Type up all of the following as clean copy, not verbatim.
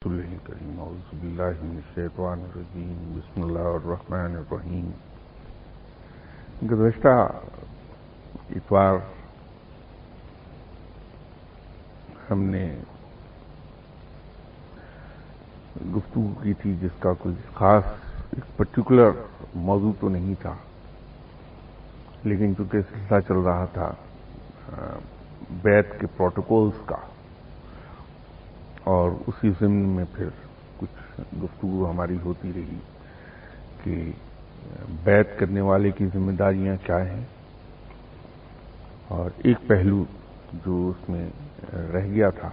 رسول کریم اعوذ باللہ من الشیطان الرجیم بسم اللہ الرحمن الرحیم۔ گزشتہ اتوار ہم نے گفتگو کی تھی جس کا کوئی خاص ایک پرٹیکولر موضوع تو نہیں تھا، لیکن چونکہ سلسلہ چل رہا تھا بیعت کے پروٹوکولز کا، اور اسی ضمن میں پھر کچھ گفتگو ہماری ہوتی رہی کہ بیعت کرنے والے کی ذمہ داریاں کیا ہیں، اور ایک پہلو جو اس میں رہ گیا تھا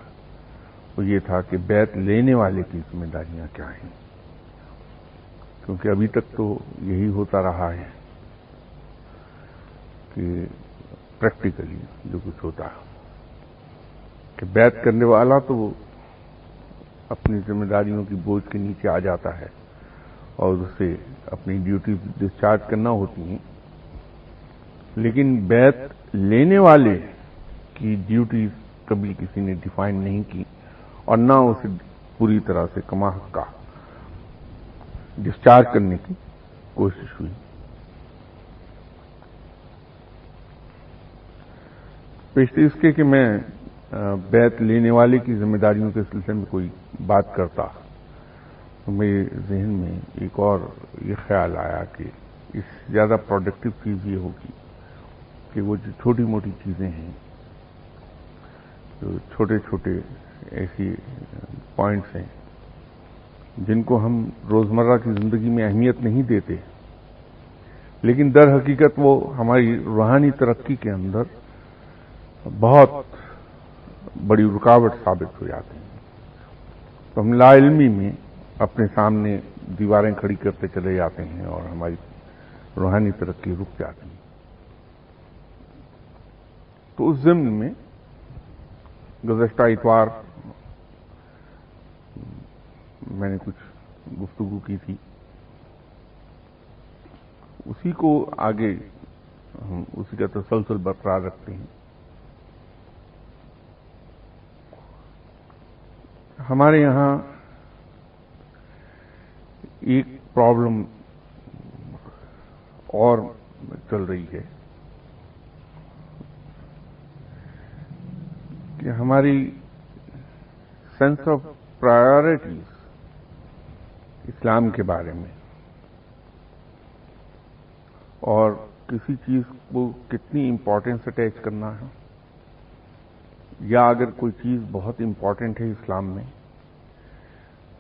وہ یہ تھا کہ بیعت لینے والے کی ذمہ داریاں کیا ہیں، کیونکہ ابھی تک تو یہی ہوتا رہا ہے کہ پریکٹیکلی جو کچھ ہوتا ہے کہ بیعت کرنے والا تو وہ اپنی ذمہ داریوں کی بوجھ کے نیچے آ جاتا ہے اور اسے اپنی ڈیوٹی ڈسچارج کرنا ہوتی ہیں، لیکن بیعت لینے والے کی ڈیوٹیز کبھی کسی نے ڈیفائن نہیں کی اور نہ اسے پوری طرح سے کما حق کا ڈسچارج کرنے کی کوشش ہوئی۔ پیشتر اس کے کہ میں بیعت لینے والے کی ذمہ داریوں کے سلسلے میں کوئی بات کرتا تو میرے ذہن میں ایک اور یہ خیال آیا کہ اس سے زیادہ پروڈکٹیو چیز یہ ہوگی کہ وہ جو چھوٹی موٹی چیزیں ہیں، جو چھوٹے چھوٹے ایسی پوائنٹس ہیں جن کو ہم روزمرہ کی زندگی میں اہمیت نہیں دیتے، لیکن در حقیقت وہ ہماری روحانی ترقی کے اندر بہت بڑی رکاوٹ ثابت ہو جاتے ہیں، تو ہم لا علمی میں اپنے سامنے دیواریں کھڑی کرتے چلے جاتے ہیں اور ہماری روحانی ترقی رک جاتی ہے۔ تو اس ضمن میں گزشتہ اتوار میں نے کچھ گفتگو کی تھی، اسی کو آگے ہم اسی کا تسلسل برقرار رکھتے ہیں۔ ہمارے یہاں ایک پرابلم اور چل رہی ہے کہ ہماری سینس آف پرائیورٹیز اسلام کے بارے میں اور کسی چیز کو کتنی امپورٹنس اٹیچ کرنا ہے، یا اگر کوئی چیز بہت امپورٹنٹ ہے اسلام میں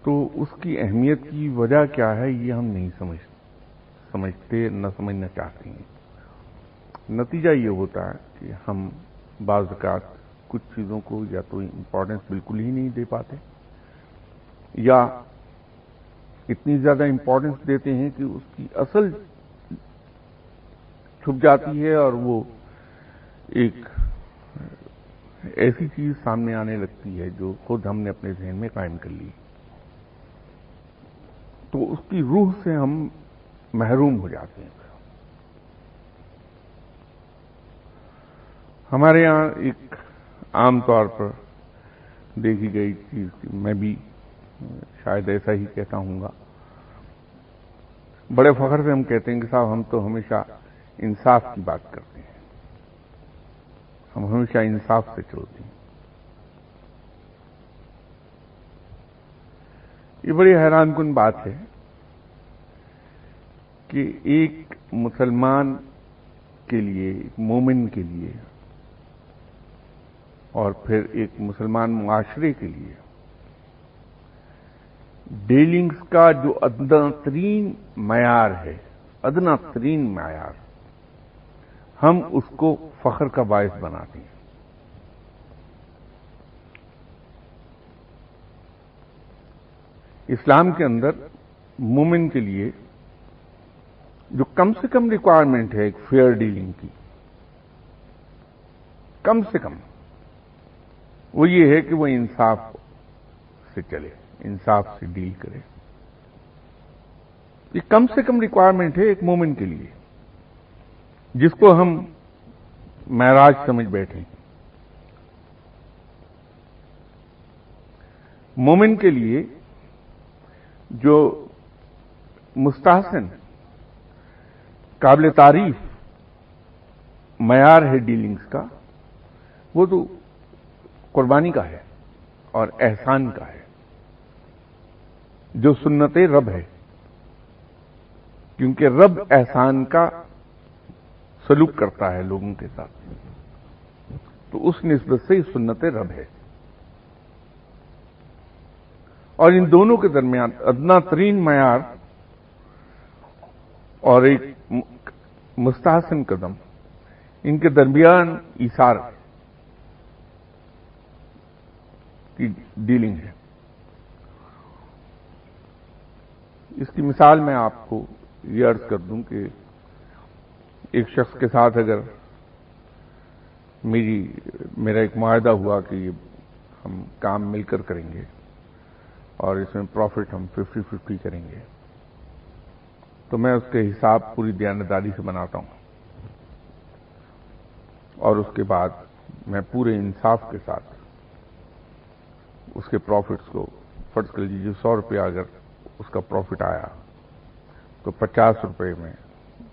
تو اس کی اہمیت کی وجہ کیا ہے یہ ہم نہیں سمجھتے، نہ سمجھنا چاہتے ہیں۔ نتیجہ یہ ہوتا ہے کہ ہم بعض اوقات کچھ چیزوں کو یا تو امپورٹنس بالکل ہی نہیں دے پاتے، یا اتنی زیادہ امپورٹنس دیتے ہیں کہ اس کی اصل چھپ جاتی ہے اور وہ ایک ایسی چیز سامنے آنے لگتی ہے جو خود ہم نے اپنے ذہن میں قائم کر لی، تو اس کی روح سے ہم محروم ہو جاتے ہیں۔ ہمارے یہاں ایک عام طور پر دیکھی گئی چیز، میں بھی شاید ایسا ہی کہتا ہوں گا، بڑے فخر سے ہم کہتے ہیں کہ صاحب ہم تو ہمیشہ انصاف کی بات کرتے ہیں، ہم ہمیشہ انصاف سے چلتے ہیں۔ یہ بڑی حیران کن بات ہے کہ ایک مسلمان کے لیے، ایک مومن کے لیے، اور پھر ایک مسلمان معاشرے کے لیے ڈیلنگز کا جو ادنا ترین معیار ہے، ادنا ترین معیار، ہم اس کو فخر کا باعث بناتے ہیں۔ اسلام کے اندر مومن کے لیے جو کم سے کم ریکوائرمنٹ ہے ایک فیئر ڈیلنگ کی، کم سے کم وہ یہ ہے کہ وہ انصاف سے چلے، انصاف سے ڈیل کرے۔ یہ کم سے کم ریکوائرمنٹ ہے ایک مومن کے لیے، جس کو ہم معراج سمجھ بیٹھے۔ مومن کے لیے جو مستحسن قابل تعریف معیار ہے ڈیلنگز کا، وہ تو قربانی کا ہے اور احسان کا ہے، جو سنت رب ہے، کیونکہ رب احسان کا سلوک کرتا ہے لوگوں کے ساتھ، تو اس نسبت سے سنت رب ہے۔ اور ان دونوں کے درمیان ادنا ترین معیار اور ایک مستحسن قدم، ان کے درمیان ایثار کی ڈیلنگ ہے۔ اس کی مثال میں آپ کو یہ عرض کر دوں کہ ایک شخص کے ساتھ اگر میرا ایک معاہدہ ہوا کہ یہ ہم کام مل کر کریں گے اور اس میں پروفٹ ہم 50-50 کریں گے، تو میں اس کے حساب پوری دیانتداری سے بناتا ہوں، اور اس کے بعد میں پورے انصاف کے ساتھ اس کے پروفٹس کو، فرض کر لیجیے 100 روپیہ اگر اس کا پروفٹ آیا تو 50 روپے میں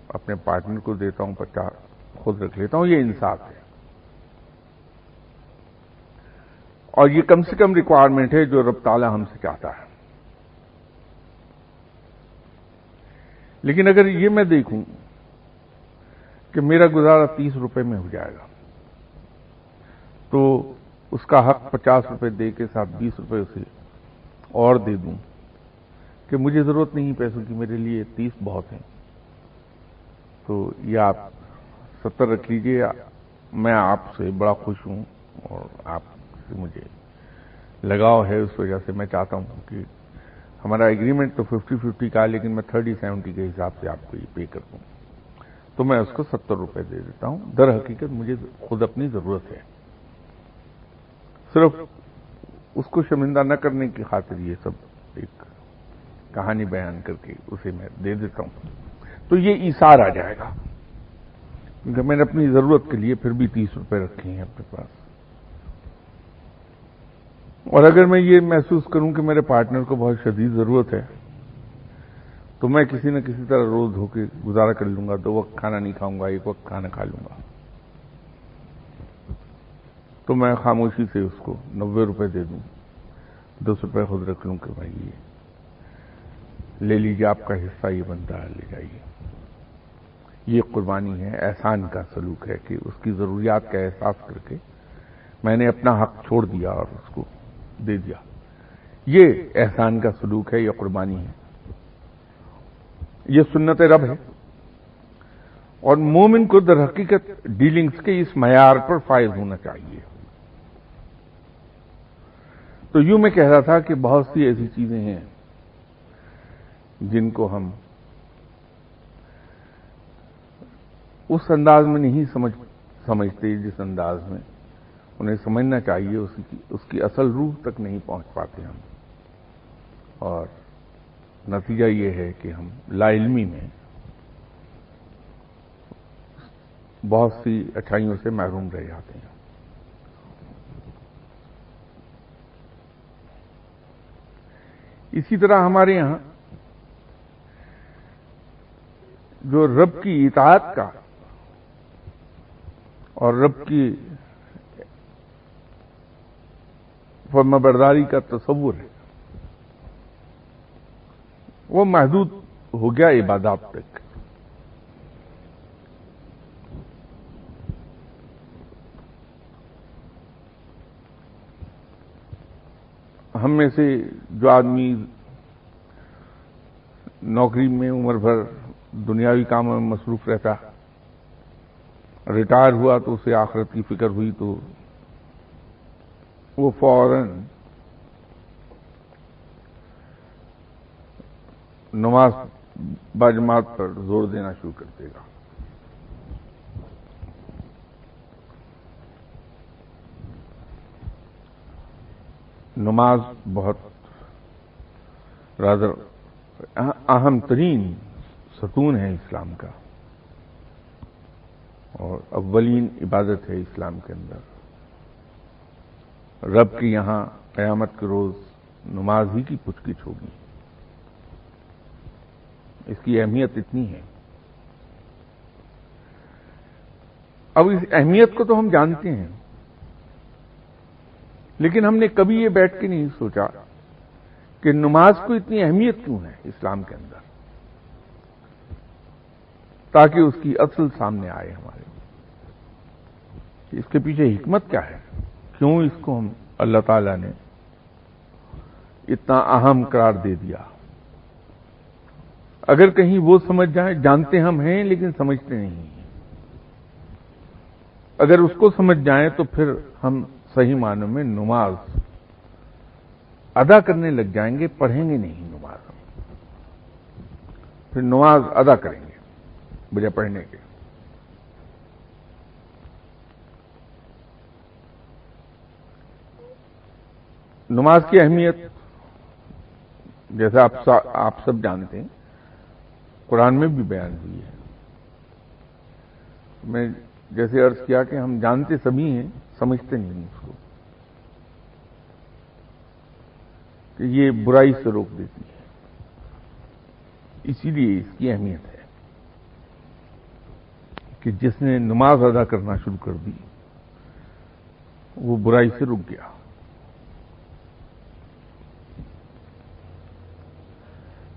اپنے پارٹنر کو دیتا ہوں، 50 خود رکھ لیتا ہوں۔ یہ انصاف ہے، اور یہ کم سے کم ریکوائرمنٹ ہے جو رب تعالی ہم سے چاہتا ہے۔ لیکن اگر یہ میں دیکھوں کہ میرا گزارا 30 روپے میں ہو جائے گا، تو اس کا حق 50 روپے دے کے ساتھ 20 روپے اسے اور دے دوں کہ مجھے ضرورت نہیں پیسوں کی، میرے لیے 30 بہت ہیں، تو یہ آپ 70 رکھ لیجئے، میں آپ سے بڑا خوش ہوں اور آپ سے مجھے لگاؤ ہے، اس وجہ سے میں چاہتا ہوں کہ ہمارا ایگریمنٹ تو 50-50 کا ہے، لیکن میں 30-70 کے حساب سے آپ کو یہ پے کر دوں، تو میں اس کو 70 روپے دے دیتا ہوں۔ در حقیقت مجھے خود اپنی ضرورت ہے، صرف اس کو شرمندہ نہ کرنے کی خاطر یہ سب ایک کہانی بیان کر کے اسے میں دے دیتا ہوں، تو یہ ایثار آ جائے گا، کیونکہ میں نے اپنی ضرورت کے لیے پھر بھی 30 روپے رکھے ہیں اپنے پاس۔ اور اگر میں یہ محسوس کروں کہ میرے پارٹنر کو بہت شدید ضرورت ہے، تو میں کسی نہ کسی طرح روز دھو کے گزارا کر لوں گا، 2 وقت کھانا نہیں کھاؤں گا، 1 وقت کھانا کھا لوں گا، تو میں خاموشی سے اس کو 90 روپے دے دوں، 10 روپے خود رکھ لوں کہ بھائی یہ لے لیجیے، آپ کا حصہ یہ بنتا ہے، لے جائیے۔ یہ قربانی ہے، احسان کا سلوک ہے کہ اس کی ضروریات کا احساس کر کے میں نے اپنا حق چھوڑ دیا اور اس کو دے دیا۔ یہ احسان کا سلوک ہے، یہ قربانی ہے، یہ سنت رب ہے، اور مومن کو در حقیقت ڈیلنگز کے اس معیار پر فائز ہونا چاہیے۔ تو یوں میں کہہ رہا تھا کہ بہت سی ایسی چیزیں ہیں جن کو ہم اس انداز میں نہیں سمجھتے جس انداز میں انہیں سمجھنا چاہیے، اس کی اصل روح تک نہیں پہنچ پاتے ہم، اور نتیجہ یہ ہے کہ ہم لا علمی میں بہت سی اچھائیوں سے محروم رہ جاتے ہیں۔ اسی طرح ہمارے یہاں جو رب کی اطاعت کا اور رب کی فرمانبرداری کا تصور ہے، وہ محدود ہو گیا عبادات تک۔ ہم میں سے جو آدمی نوکری میں عمر بھر دنیاوی کاموں میں مصروف رہتا، ریٹائر ہوا تو اسے آخرت کی فکر ہوئی، تو وہ فوراً نماز باجماعت پر زور دینا شروع کر دے گا۔ نماز بہت رادر اہم ترین ستون ہے اسلام کا، اور اولین عبادت ہے اسلام کے اندر۔ رب کے یہاں قیامت کے روز نماز ہی کی پوچھ گچھ ہوگی، اور نماز بہت رادر اہم ترین ستون ہے اسلام کا، اور اولین عبادت ہے اسلام کے اندر۔ رب کے یہاں قیامت کے روز نماز ہی کی پوچھ گچھ ہوگی۔ اور نماز بہت رادر اہم ترین ستون ہے اسلام کا، اور اولین عبادت ہے اسلام کے اندر۔ اس کی اہمیت اتنی ہے. اب اس اہمیت کو تو ہم جانتے ہیں، لیکن ہم نے کبھی یہ بیٹھ کے نہیں سوچا کہ نماز کو اتنی اہمیت کیوں ہے اسلام کے اندر، تاکہ اس کی اصل سامنے آئے ہمارے. اس کے پیچھے حکمت کیا ہے، کیوں اس کو ہم اللہ تعالی نے اتنا اہم قرار دے دیا. اگر کہیں وہ سمجھ جائیں، جانتے ہم ہیں لیکن سمجھتے نہیں ہیں، اگر اس کو سمجھ جائیں تو پھر ہم صحیح معنوں میں نماز ادا کرنے لگ جائیں گے، پڑھیں گے نہیں نماز. پھر نماز ادا کریں گے بجائے پڑھنے کے. نماز کی اہمیت جیسا آپ سب جانتے ہیں، قرآن میں بھی بیان ہوئی ہے. میں جیسے عرض کیا کہ ہم جانتے سبھی ہیں، سمجھتے نہیں اس کو، کہ یہ برائی سے روک دیتی ہے. اسی لیے اس کی اہمیت ہے کہ جس نے نماز ادا کرنا شروع کر دی وہ برائی سے رک گیا.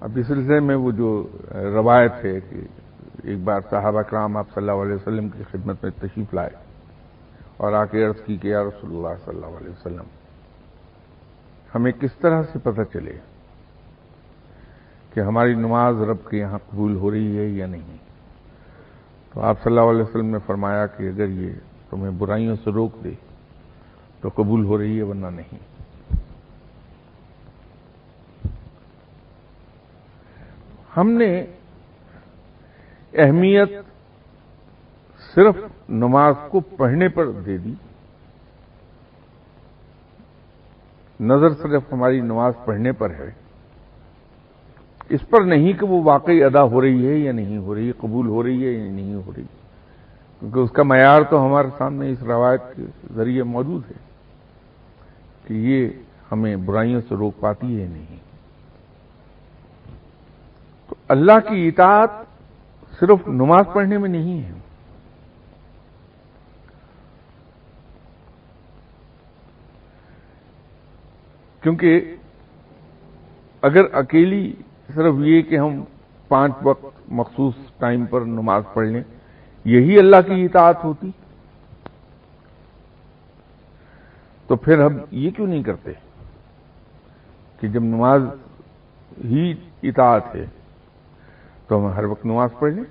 اب اس سلسلے میں وہ جو روایت ہے کہ ایک بار صحابہ کرام آپ صلی اللہ علیہ وسلم کی خدمت میں تشریف لائے اور آ کے عرض کی کہ یا رسول اللہ صلی اللہ علیہ وسلم، ہمیں کس طرح سے پتہ چلے کہ ہماری نماز رب کے یہاں قبول ہو رہی ہے یا نہیں؟ تو آپ صلی اللہ علیہ وسلم نے فرمایا کہ اگر یہ تمہیں برائیوں سے روک دے تو قبول ہو رہی ہے، ورنہ نہیں. ہم نے اہمیت صرف نماز کو پڑھنے پر دے دی، نظر صرف ہماری نماز پڑھنے پر ہے، اس پر نہیں کہ وہ واقعی ادا ہو رہی ہے یا نہیں ہو رہی، قبول ہو رہی ہے یا نہیں ہو رہی، کیونکہ اس کا معیار تو ہمارے سامنے اس روایت کے ذریعے موجود ہے کہ یہ ہمیں برائیوں سے روک پاتی ہے نہیں. تو اللہ کی اطاعت صرف نماز پڑھنے میں نہیں ہے. کیونکہ اگر اکیلی صرف یہ کہ ہم 5 وقت مخصوص ٹائم پر نماز پڑھ لیں، یہی اللہ کی اطاعت ہوتی تو پھر ہم یہ کیوں نہیں کرتے کہ جب نماز ہی اطاعت ہے تو ہم ہر وقت نماز پڑھ لیں.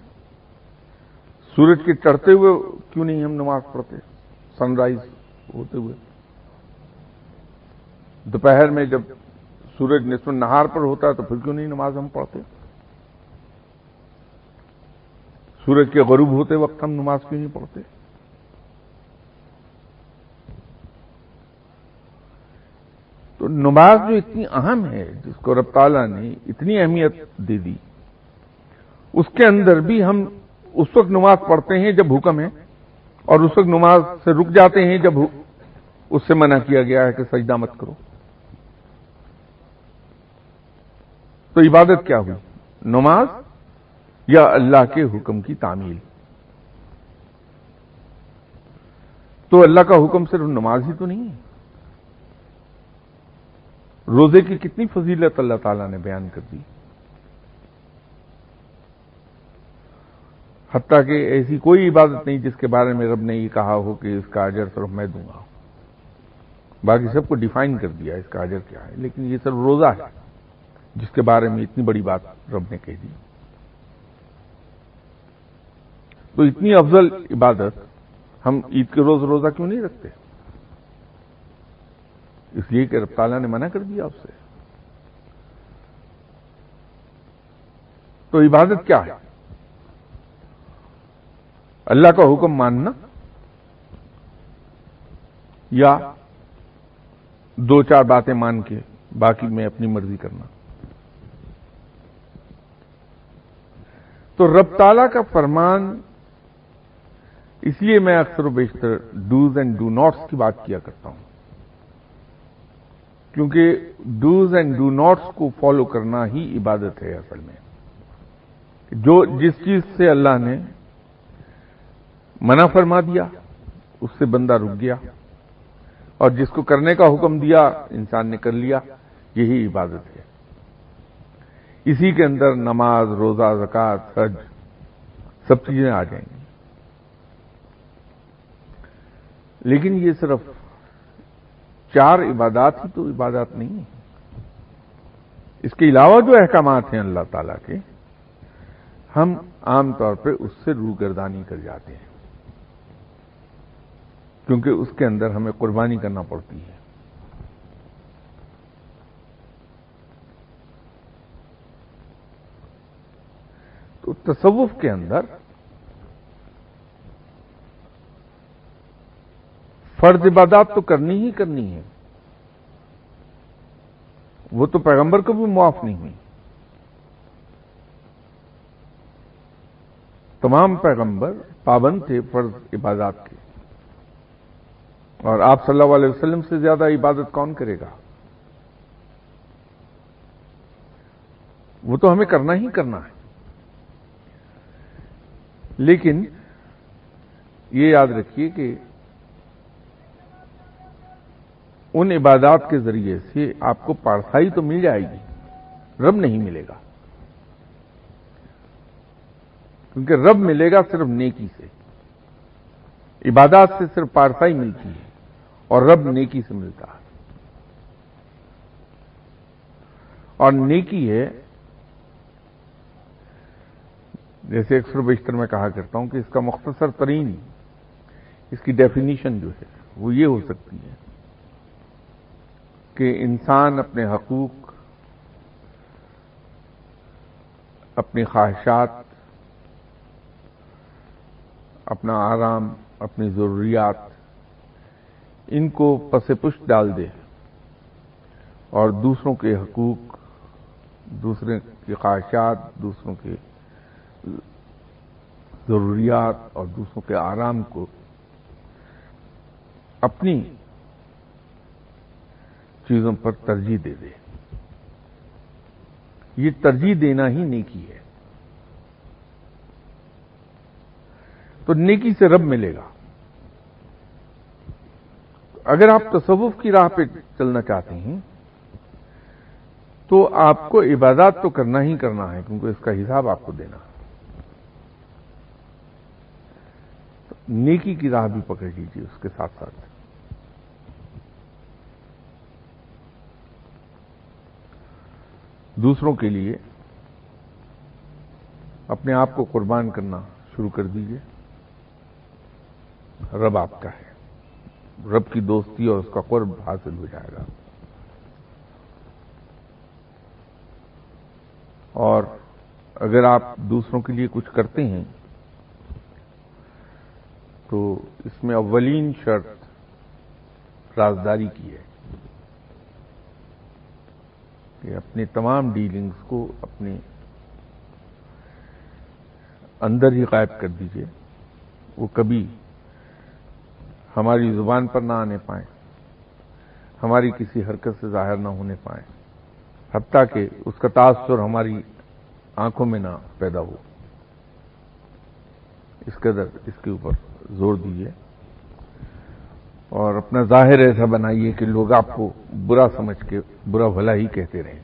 سورج کے چڑھتے ہوئے کیوں نہیں ہم نماز پڑھتے، سن رائز ہوتے ہوئے؟ دوپہر میں جب سورج نصف النہار پر ہوتا ہے تو پھر کیوں نہیں نماز ہم پڑھتے؟ سورج کے غروب ہوتے وقت ہم نماز کیوں نہیں پڑھتے؟ تو نماز جو اتنی اہم ہے، جس کو رب تعالیٰ نے اتنی اہمیت دے دی، اس کے اندر بھی ہم اس وقت نماز پڑھتے ہیں جب حکم ہے، اور اس وقت نماز سے رک جاتے ہیں جب اس سے منع کیا گیا ہے کہ سجدہ مت کرو. تو عبادت کیا ہوئی، نماز یا اللہ کے حکم کی تعمیل؟ تو اللہ کا حکم صرف نماز ہی تو نہیں ہے. روزے کی کتنی فضیلت اللہ تعالیٰ نے بیان کر دی، حتیٰ کہ ایسی کوئی عبادت نہیں جس کے بارے میں رب نے یہ کہا ہو کہ اس کا اجر صرف میں دوں گا. باقی سب کو ڈیفائن کر دیا اس کا اجر کیا ہے، لیکن یہ صرف روزہ ہے جس کے بارے میں اتنی بڑی بات رب نے کہہ دی. تو اتنی افضل عبادت ہم عید کے روز روزہ کیوں نہیں رکھتے؟ اس لیے کہ رب تعالیٰ نے منع کر دیا اس سے. تو عبادت کیا ہے؟ اللہ کا حکم ماننا یا 2-4 باتیں مان کے باقی میں اپنی مرضی کرنا؟ تو رب تعالیٰ کا فرمان، اس لیے میں اکثر و بیشتر ڈوز اینڈ ڈو ناٹس کی بات کیا کرتا ہوں، کیونکہ ڈوز اینڈ ڈو ناٹس کو فالو کرنا ہی عبادت ہے اصل میں. جو جس چیز سے اللہ نے منع فرما دیا اس سے بندہ رک گیا، اور جس کو کرنے کا حکم دیا انسان نے کر لیا، یہی عبادت ہے۔ اسی کے اندر نماز، روزہ، زکوٰۃ، حج سب چیزیں آ جائیں گی۔ لیکن یہ صرف 4 عبادات ہی تو عبادات نہیں ہیں، اس کے علاوہ جو احکامات ہیں اللہ تعالیٰ کے، ہم عام طور پہ اس سے روگردانی کر جاتے ہیں، کیونکہ اس کے اندر ہمیں قربانی کرنا پڑتی ہے۔ تو تصوف کے اندر فرض عبادات تو کرنی ہی کرنی ہے، وہ تو پیغمبر کو بھی معاف نہیں ہوئی۔ تمام پیغمبر پابند تھے فرض عبادات کے، اور آپ صلی اللہ علیہ وسلم سے زیادہ عبادت کون کرے گا؟ وہ تو ہمیں کرنا ہی کرنا ہے۔ لیکن یہ یاد رکھیے کہ ان عبادات کے ذریعے سے آپ کو پارسائی تو مل جائے گی، رب نہیں ملے گا، کیونکہ رب ملے گا صرف نیکی سے۔ عبادات سے صرف پارسائی ملتی ہے اور رب نیکی سے ملتا ہے، اور نیکی ہے، جیسے اکثر بیشتر میں کہا کرتا ہوں کہ اس کا مختصر ترین اس کی ڈیفینیشن جو ہے وہ یہ ہو سکتی ہے کہ انسان اپنے حقوق، اپنی خواہشات، اپنا آرام، اپنی ضروریات، ان کو پس پشت ڈال دے اور دوسروں کے حقوق، دوسرے کی خواہشات، دوسروں کے ضروریات اور دوسروں کے آرام کو اپنی چیزوں پر ترجیح دے دے۔ یہ ترجیح دینا ہی نیکی ہے۔ تو نیکی سے رب ملے گا۔ اگر آپ تصوف کی راہ پہ چلنا چاہتے ہیں تو آپ کو عبادات تو کرنا ہی کرنا ہے، کیونکہ اس کا حساب آپ کو دینا ہے۔ نیکی کی راہ بھی پکڑ لیجیے اس کے ساتھ ساتھ۔ دوسروں کے لیے اپنے آپ کو قربان کرنا شروع کر دیجیے، رب آپ کا ہے، رب کی دوستی اور اس کا قرب حاصل ہو جائے گا۔ اور اگر آپ دوسروں کے لیے کچھ کرتے ہیں تو اس میں اولین شرط رازداری کی ہے کہ اپنے تمام ڈیلنگز کو اپنے اندر ہی غائب کر دیجیے، وہ کبھی ہماری زبان پر نہ آنے پائیں، ہماری کسی حرکت سے ظاہر نہ ہونے پائیں، حتیٰ کہ اس کا تاثر ہماری آنکھوں میں نہ پیدا ہو۔ اس قدر اس کے اوپر زور دیجیے اور اپنا ظاہر ایسا بنائیے کہ لوگ آپ کو برا سمجھ کے برا بھلا ہی کہتے رہیں،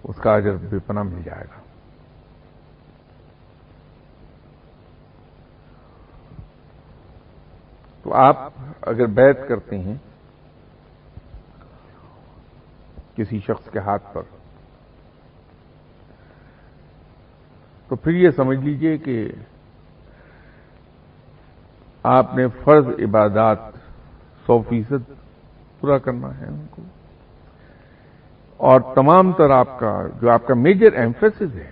اس کا اجر بے پناہ مل جائے گا۔ تو آپ اگر بیعت کرتے ہیں کسی شخص کے ہاتھ پر تو پھر یہ سمجھ لیجئے کہ آپ نے فرض عبادات 100% پورا کرنا ہے ان کو، اور تمام تر آپ کا میجر ایمفیسس ہے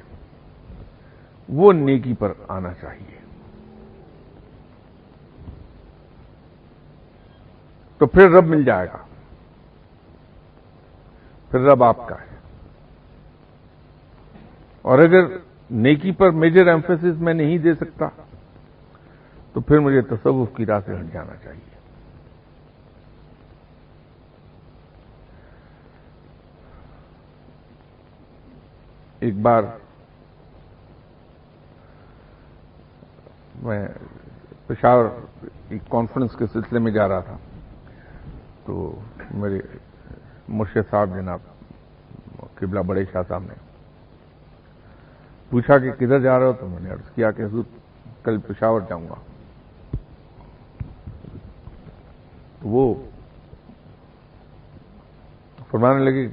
وہ نیکی پر آنا چاہیے۔ تو پھر رب مل جائے گا، پھر رب آپ کا ہے۔ اور اگر نیکی پر میجر ایمفیسس میں نہیں دے سکتا تو پھر مجھے تصوف کی راہ سے ہٹ جانا چاہیے۔ ایک بار میں پشاور ایک کانفرنس کے سلسلے میں جا رہا تھا، تو میرے مرشد صاحب جناب قبلہ بڑے شاہ صاحب نے پوچھا کہ کدھر جا رہے ہو، تو میں نے عرض کیا کہ حضور کل پشاور جاؤں گا۔ تو وہ فرمانے لگے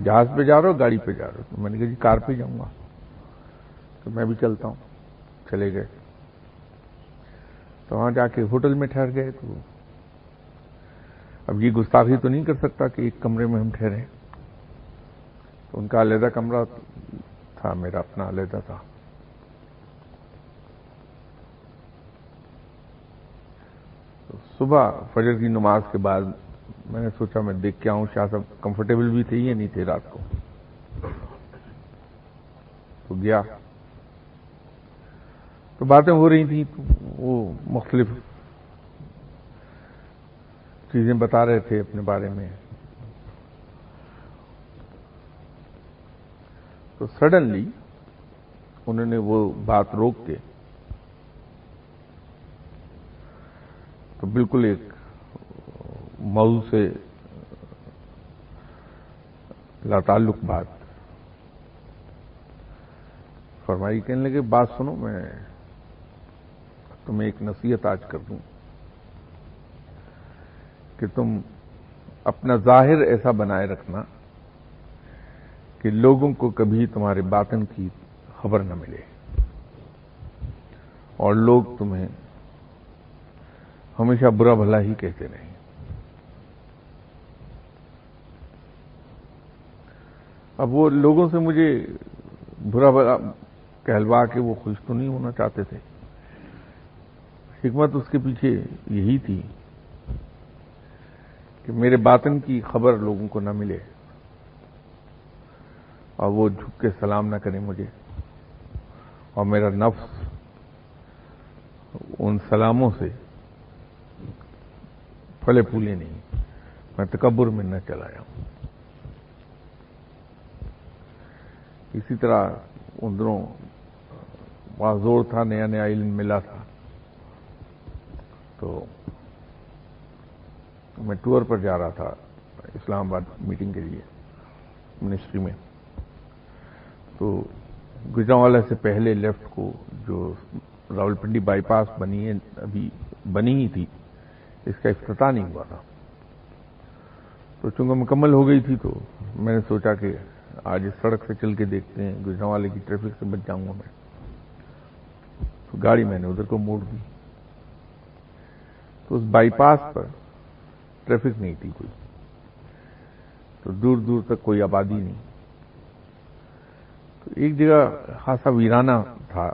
جہاز پہ جا رہے ہو گاڑی پہ جا رہے ہو؟ تو میں نے کہا جی کار پہ جاؤں گا، تو میں بھی چلتا ہوں۔ چلے گئے، تو وہاں جا کے ہوٹل میں ٹھہر گئے۔ تو اب یہ گستاخی تو نہیں کر سکتا کہ ایک کمرے میں ہم ٹھہرے، تو ان کا علیحدہ کمرہ تھا، میرا اپنا علیحدہ تھا۔ تو صبح فجر کی نماز کے بعد میں نے سوچا میں دیکھ کے آؤں شاہ صاحب کمفرٹیبل بھی تھے یا نہیں تھے رات کو۔ تو گیا، تو باتیں ہو رہی تھیں، تو وہ مختلف چیزیں بتا رہے تھے اپنے بارے میں۔ تو سڈنلی انہوں نے وہ بات روک کے تو بالکل ایک موضوع سے لاتعلق بات فرمائی، کہنے لگے بات سنو، میں تمہیں ایک نصیحت آج کر دوں کہ تم اپنا ظاہر ایسا بنائے رکھنا کہ لوگوں کو کبھی تمہارے باطن کی خبر نہ ملے، اور لوگ تمہیں ہمیشہ برا بھلا ہی کہتے رہیں۔ اب وہ لوگوں سے مجھے برا بھلا کہلوا کے وہ خوش تو نہیں ہونا چاہتے تھے، حکمت اس کے پیچھے یہی تھی کہ میرے باطن کی خبر لوگوں کو نہ ملے، اور وہ جھک کے سلام نہ کریں مجھے، اور میرا نفس ان سلاموں سے پھلے پھولے نہیں، میں تکبر میں نہ چلا جاؤں۔ اسی طرح ان دنوں وہاں زور تھا، نیا نیا علم ملا تھا، تو میں ٹور پر جا رہا تھا اسلام آباد میٹنگ کے لیے منسٹری میں۔ تو گجرانوالہ سے پہلے لیفٹ کو جو راولپنڈی بائی پاس بنی ہے، ابھی بنی ہی تھی، اس کا افتتاح نہیں ہوا تھا، تو چونکہ مکمل ہو گئی تھی تو میں نے سوچا کہ آج اس سڑک سے چل کے دیکھتے ہیں، گجرانوالے کی ٹریفک سے بچ جاؤں گا میں۔ تو گاڑی میں نے ادھر کو موڑ دی، تو اس بائی پاس پر ٹریفک نہیں تھی کوئی، تو دور دور تک کوئی آبادی نہیں۔ تو ایک جگہ خاصا ویرانہ تھا،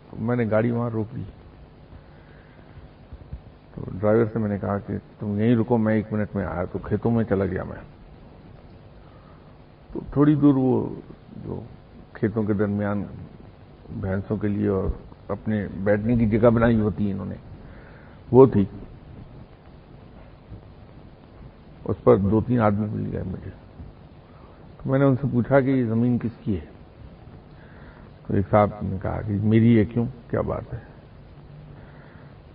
تو میں نے گاڑی وہاں روک دی۔ تو ڈرائیور سے میں نے کہا کہ تم یہیں رکو، میں 1 منٹ میں آیا، تو کھیتوں میں چلا گیا میں۔ تو تھوڑی دور وہ جو کھیتوں کے درمیان بھینسوں کے لیے اور اپنے بیٹھنے کی جگہ بنائی ہوتی ہے انہوں نے، وہ تھی، اس پر 2-3 آدمی مل گئے مجھے۔ تو میں نے ان سے پوچھا کہ یہ زمین کس کی ہے؟ تو ایک صاحب نے کہا کہ میری ہے۔ کیوں، کیا بات ہے؟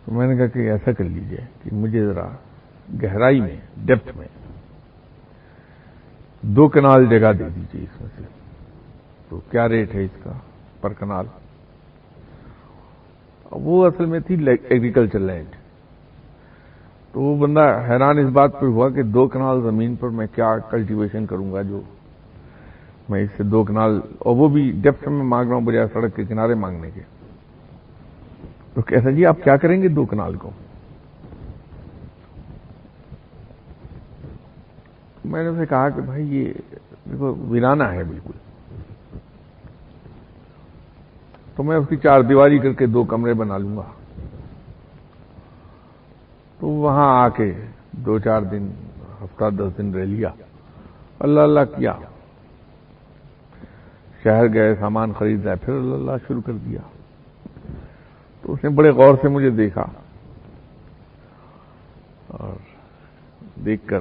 تو میں نے کہا کہ ایسا کر لیجئے کہ مجھے ذرا گہرائی میں، ڈیپتھ میں 2 کنال جگہ دے دیجیے اس میں سے۔ تو کیا ریٹ ہے اس کا پر کنال؟ وہ اصل میں تھی ایگریکلچر لینڈ۔ تو وہ بندہ حیران اس بات پہ ہوا کہ 2 کنال زمین پر میں کیا کلٹیویشن کروں گا جو میں اس سے 2 کنال، اور وہ بھی ڈیپتھ میں مانگ رہا ہوں بجائے سڑک کے کنارے مانگنے کے۔ تو کہتا جی آپ کیا کریں گے 2 کنال کو؟ میں نے اسے کہا کہ بھائی یہ دیکھو ویرانہ ہے بالکل، تو میں اس کی 4 دیواری کر کے 2 کمرے بنا لوں گا۔ تو وہاں آ کے 2-4 دن، ہفتہ 10 دن رہ لیا، اللہ اللہ کیا، شہر گئے سامان خریدنا، پھر اللہ اللہ شروع کر دیا۔ تو اس نے بڑے غور سے مجھے دیکھا، اور دیکھ کر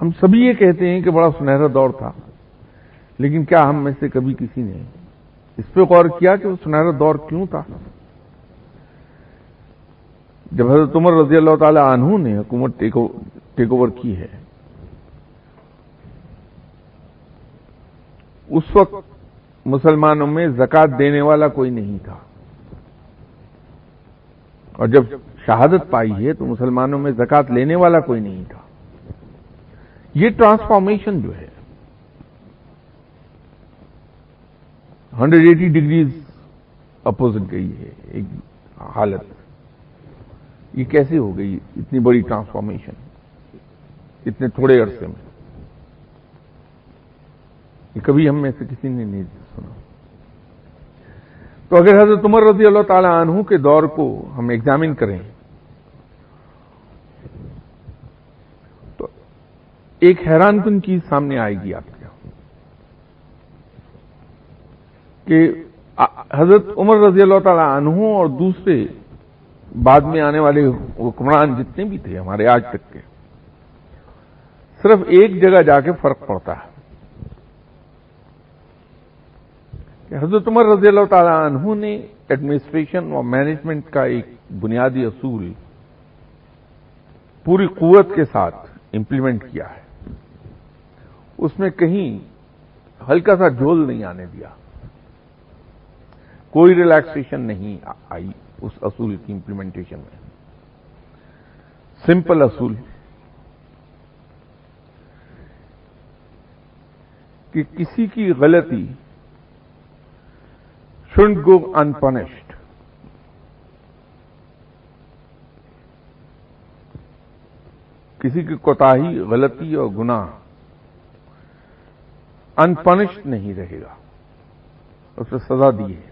ہم سبھی یہ کہتے ہیں کہ بڑا سنہرا دور تھا، لیکن کیا ہم میں سے کبھی کسی نے اس پہ غور کیا کہ وہ سنہرا دور کیوں تھا؟ جب حضرت عمر رضی اللہ تعالی عنہ نے حکومت ٹیک اوور کی ہے، اس وقت مسلمانوں میں زکوٰۃ دینے والا کوئی نہیں تھا، اور جب شہادت پائی ہے تو مسلمانوں میں زکوٰۃ لینے والا کوئی نہیں تھا۔ یہ ٹرانسفارمیشن جو ہے 180 ڈگریز اپوزٹ گئی ہے ایک حالت، یہ کیسے ہو گئی اتنی بڑی ٹرانسفارمیشن اتنے تھوڑے عرصے میں؟ یہ کبھی ہم میں سے کسی نے نہیں سنا۔ تو اگر حضرت عمر رضی اللہ تعالی عنہ کے دور کو ہم ایگزامن کریں تو ایک حیران کن چیز سامنے آئے گی آپ کے کہ حضرت عمر رضی اللہ تعالی عنہ اور دوسرے بعد میں آنے والے حکمران جتنے بھی تھے ہمارے آج تک کے، صرف ایک جگہ جا کے فرق پڑتا ہے کہ حضرت عمر رضی اللہ تعالی عنہ نے ایڈمنسٹریشن اور مینجمنٹ کا ایک بنیادی اصول پوری قوت کے ساتھ امپلیمنٹ کیا ہے، اس میں کہیں ہلکا سا جھول نہیں آنے دیا، کوئی ریلیکسیشن نہیں آئی اس اصول کی امپلیمنٹیشن میں۔ سمپل اصول کہ کسی کی غلطی shouldn't go unpunished۔ کسی کی کوتاہی، غلطی اور گناہ انپنشڈ نہیں رہے گا، اس پہ سزا دی ہے،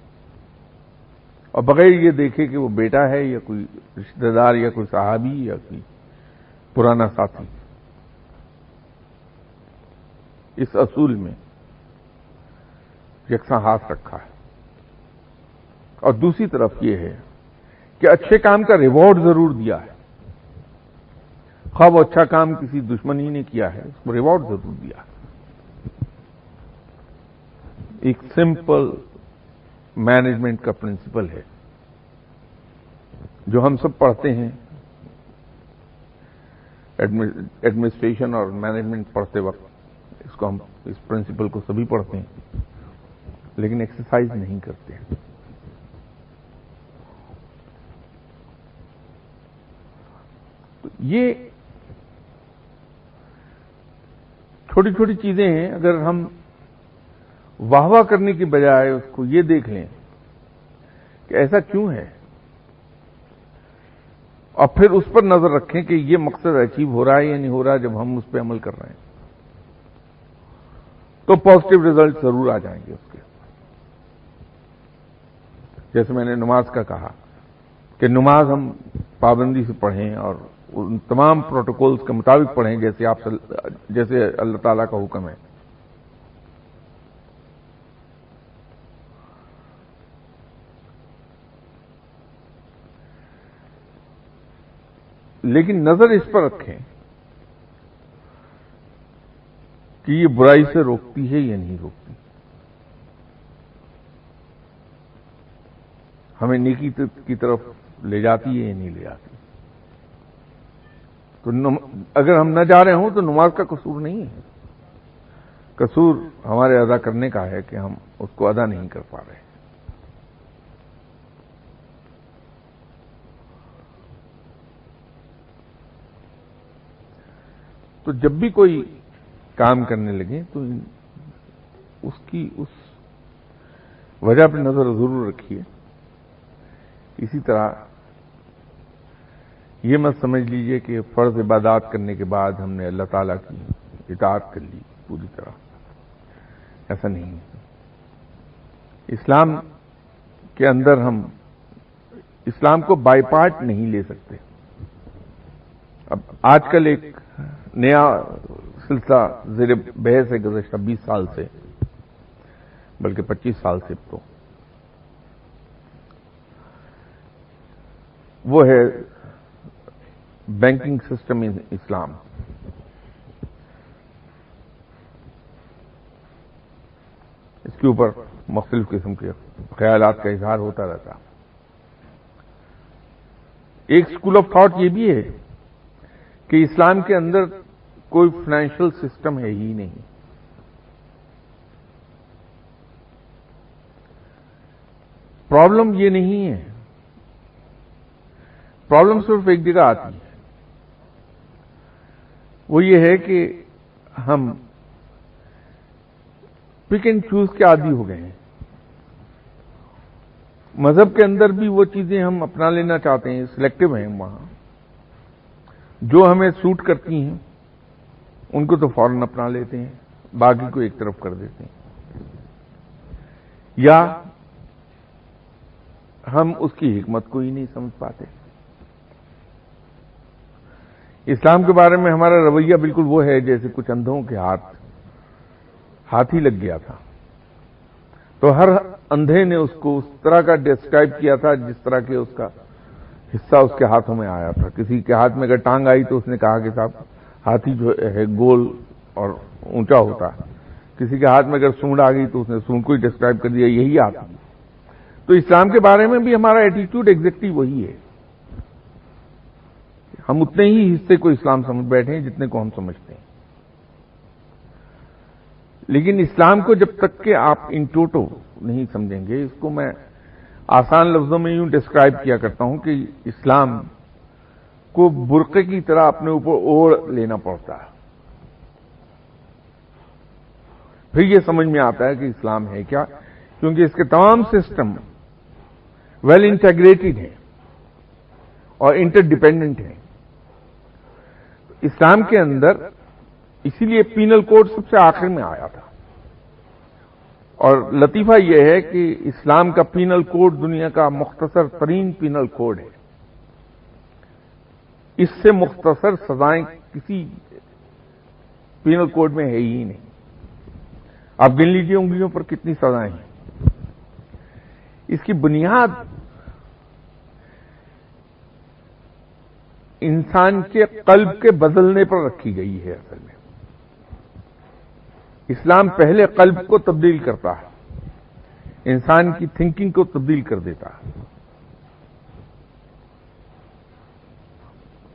اور بغیر یہ دیکھے کہ وہ بیٹا ہے یا کوئی رشتہ دار یا کوئی صحابی یا کوئی پرانا ساتھی۔ اس اصول میں یکساں ہاتھ رکھا ہے۔ اور دوسری طرف یہ ہے کہ اچھے کام کا ریوارڈ ضرور دیا ہے، خواہ وہ اچھا کام کسی دشمن ہی نے کیا ہے اس کو ریوارڈ ضرور دیا ہے۔ ایک سمپل مینجمنٹ کا پرنسپل ہے جو ہم سب پڑھتے ہیں، ایڈمنسٹریشن اور مینجمنٹ پڑھتے وقت اس کو ہم اس پرنسپل کو سبھی پڑھتے ہیں، لیکن ایکسرسائز نہیں کرتے ہیں۔ تو یہ چھوٹی چھوٹی چیزیں ہیں، اگر ہم واہ واہ کرنے کی بجائے اس کو یہ دیکھ لیں کہ ایسا کیوں ہے، اور پھر اس پر نظر رکھیں کہ یہ مقصد اچیو ہو رہا ہے یا نہیں ہو رہا، جب ہم اس پہ عمل کر رہے ہیں تو پازیٹو ریزلٹ ضرور آ جائیں گے اس کے۔ جیسے میں نے نماز کا کہا کہ نماز ہم پابندی سے پڑھیں اور ان تمام پروٹوکولز کے مطابق پڑھیں جیسے اللہ تعالیٰ کا حکم ہے۔ لیکن نظر اس پر رکھیں کہ یہ برائی سے روکتی ہے یا نہیں روکتی، ہمیں نیکی کی طرف لے جاتی ہے یا نہیں لے جاتی۔ تو اگر ہم نہ جا رہے ہوں تو نماز کا قصور نہیں ہے، قصور ہمارے ادا کرنے کا ہے کہ ہم اس کو ادا نہیں کر پا رہے۔ تو جب بھی کوئی کام کرنے لگے تو اس کی اس وجہ پہ نظر ضرور رکھیے۔ اسی طرح یہ مت سمجھ لیجئے کہ فرض عبادات کرنے کے بعد ہم نے اللہ تعالیٰ کی اطاعت کر لی پوری طرح، ایسا نہیں ہے۔ اسلام کے اندر ہم اسلام کو بائی پارٹ نہیں لے سکتے۔ اب آج کل ایک نیا سلسلہ زیر بحث ہے گزشتہ 20 سال سے، بلکہ 25 سال سے، تو وہ ہے بینکنگ سسٹم ان اسلام۔ کے اوپر مختلف قسم کے خیالات کا اظہار ہوتا رہتا. ایک اسکول آف تھاٹ یہ بھی ہے کہ اسلام کے اندر کوئی فائنینشیل سسٹم ہے ہی نہیں. پرابلم یہ نہیں ہے، پرابلم صرف ایک جگہ آتی ہے، وہ یہ ہے کہ ہم پک اینڈ چوز کے عادی ہو گئے ہیں. مذہب کے اندر بھی وہ چیزیں ہم اپنا لینا چاہتے ہیں، سلیکٹو ہیں وہاں، جو ہمیں سوٹ کرتی ہیں ان کو تو فوراً اپنا لیتے ہیں، باقی کو ایک طرف کر دیتے ہیں، یا ہم اس کی حکمت کو ہی نہیں سمجھ پاتے. اسلام کے بارے میں ہمارا رویہ بالکل وہ ہے جیسے کچھ اندھوں کے ہاتھ ہی لگ گیا تھا، تو ہر اندھے نے اس کو اس طرح کا ڈسکرائب کیا تھا جس طرح کے اس کا حصہ اس کے ہاتھوں میں آیا تھا. کسی کے ہاتھ میں اگر ٹانگ آئی تو اس نے کہا کہ صاحب ہاتھی جو ہے گول اور اونچا ہوتا ہے، کسی کے ہاتھ میں اگر سونڈ آ گئی تو اس نے سونڈ کو ہی ڈسکرائب کر دیا، یہی ہاتھی. تو اسلام کے بارے میں بھی ہمارا ایٹیٹیوڈ ایگزیکٹلی وہی ہے. ہم اتنے ہی حصے کو اسلام سمجھ بیٹھے ہیں جتنے کو ہم سمجھتے ہیں. لیکن اسلام کو جب تک کہ آپ ان ٹوٹو نہیں سمجھیں گے، اس کو میں آسان لفظوں میں یوں ڈسکرائب کیا کرتا ہوں کہ اسلام کو برقعے کی طرح اپنے اوپر اوڑھ لینا پڑتا ہے، پھر یہ سمجھ میں آتا ہے کہ اسلام ہے کیا، کیونکہ اس کے تمام سسٹم ویل انٹیگریٹڈ ہیں اور انٹر ڈیپینڈنٹ ہیں. اسلام کے اندر اسی لیے پینل کوڈ سب سے آخر میں آیا تھا، اور لطیفہ یہ ہے کہ اسلام کا پینل کوڈ دنیا کا مختصر ترین پینل کوڈ ہے. اس سے مختصر سزائیں کسی پینل کوڈ میں ہے ہی نہیں. آپ گن لیجیے انگلیوں پر کتنی سزائیں ہیں. اس کی بنیاد انسان کے قلب کے بدلنے پر رکھی گئی ہے. اصل میں اسلام پہلے قلب کو تبدیل کرتا ہے، انسان کی تھنکنگ کو تبدیل کر دیتا ہے.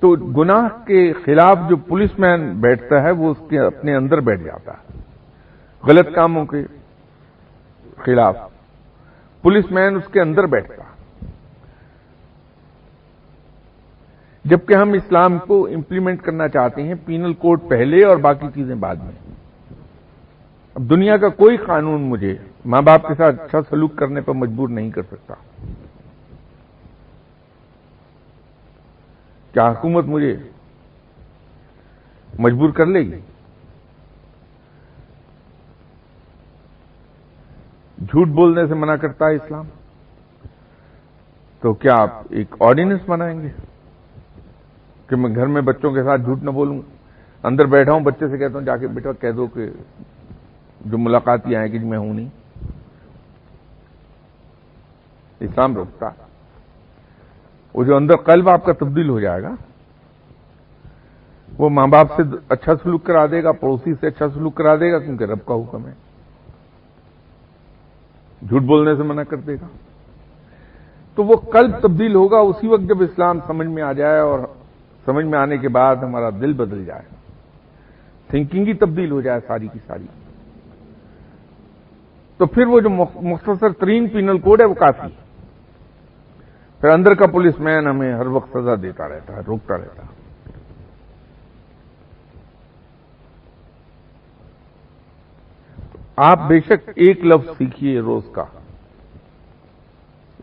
تو گناہ کے خلاف جو پولیس مین بیٹھتا ہے وہ اس کے اپنے اندر بیٹھ جاتا ہے. غلط کاموں کے خلاف پولیس مین اس کے اندر بیٹھتا ہے. جبکہ ہم اسلام کو امپلیمنٹ کرنا چاہتے ہیں، پینل کوڈ پہلے اور باقی چیزیں بعد میں. اب دنیا کا کوئی قانون مجھے ماں باپ کے ساتھ اچھا سلوک کرنے پر مجبور نہیں کر سکتا. کیا حکومت مجھے مجبور کر لے گی؟ جھوٹ بولنے سے منع کرتا ہے اسلام، تو کیا آپ ایک آرڈیننس بنائیں گے کہ میں گھر میں بچوں کے ساتھ جھوٹ نہ بولوں؟ اندر بیٹھا ہوں، بچے سے کہتا ہوں جا کے بیٹا کہہ دو کہ جو ملاقاتی آئیں کہ میں ہوں نہیں. اسلام روکتا. وہ جو اندر قلب آپ کا تبدیل ہو جائے گا، وہ ماں باپ سے اچھا سلوک کرا دے گا، پڑوسی سے اچھا سلوک کرا دے گا، کیونکہ رب کا حکم ہے. جھوٹ بولنے سے منع کر دے گا. تو وہ قلب تبدیل ہوگا اسی وقت جب اسلام سمجھ میں آ جائے، اور سمجھ میں آنے کے بعد ہمارا دل بدل جائے، تھنکنگ ہی تبدیل ہو جائے ساری کی ساری. تو پھر وہ جو مختصر ترین پینل کوڈ ہے وہ کافی ہے. پھر اندر کا پولیس مین ہمیں ہر وقت سزا دیتا رہتا ہے، روکتا رہتا ہے. آپ بے شک ایک لفظ سیکھیے روز کا،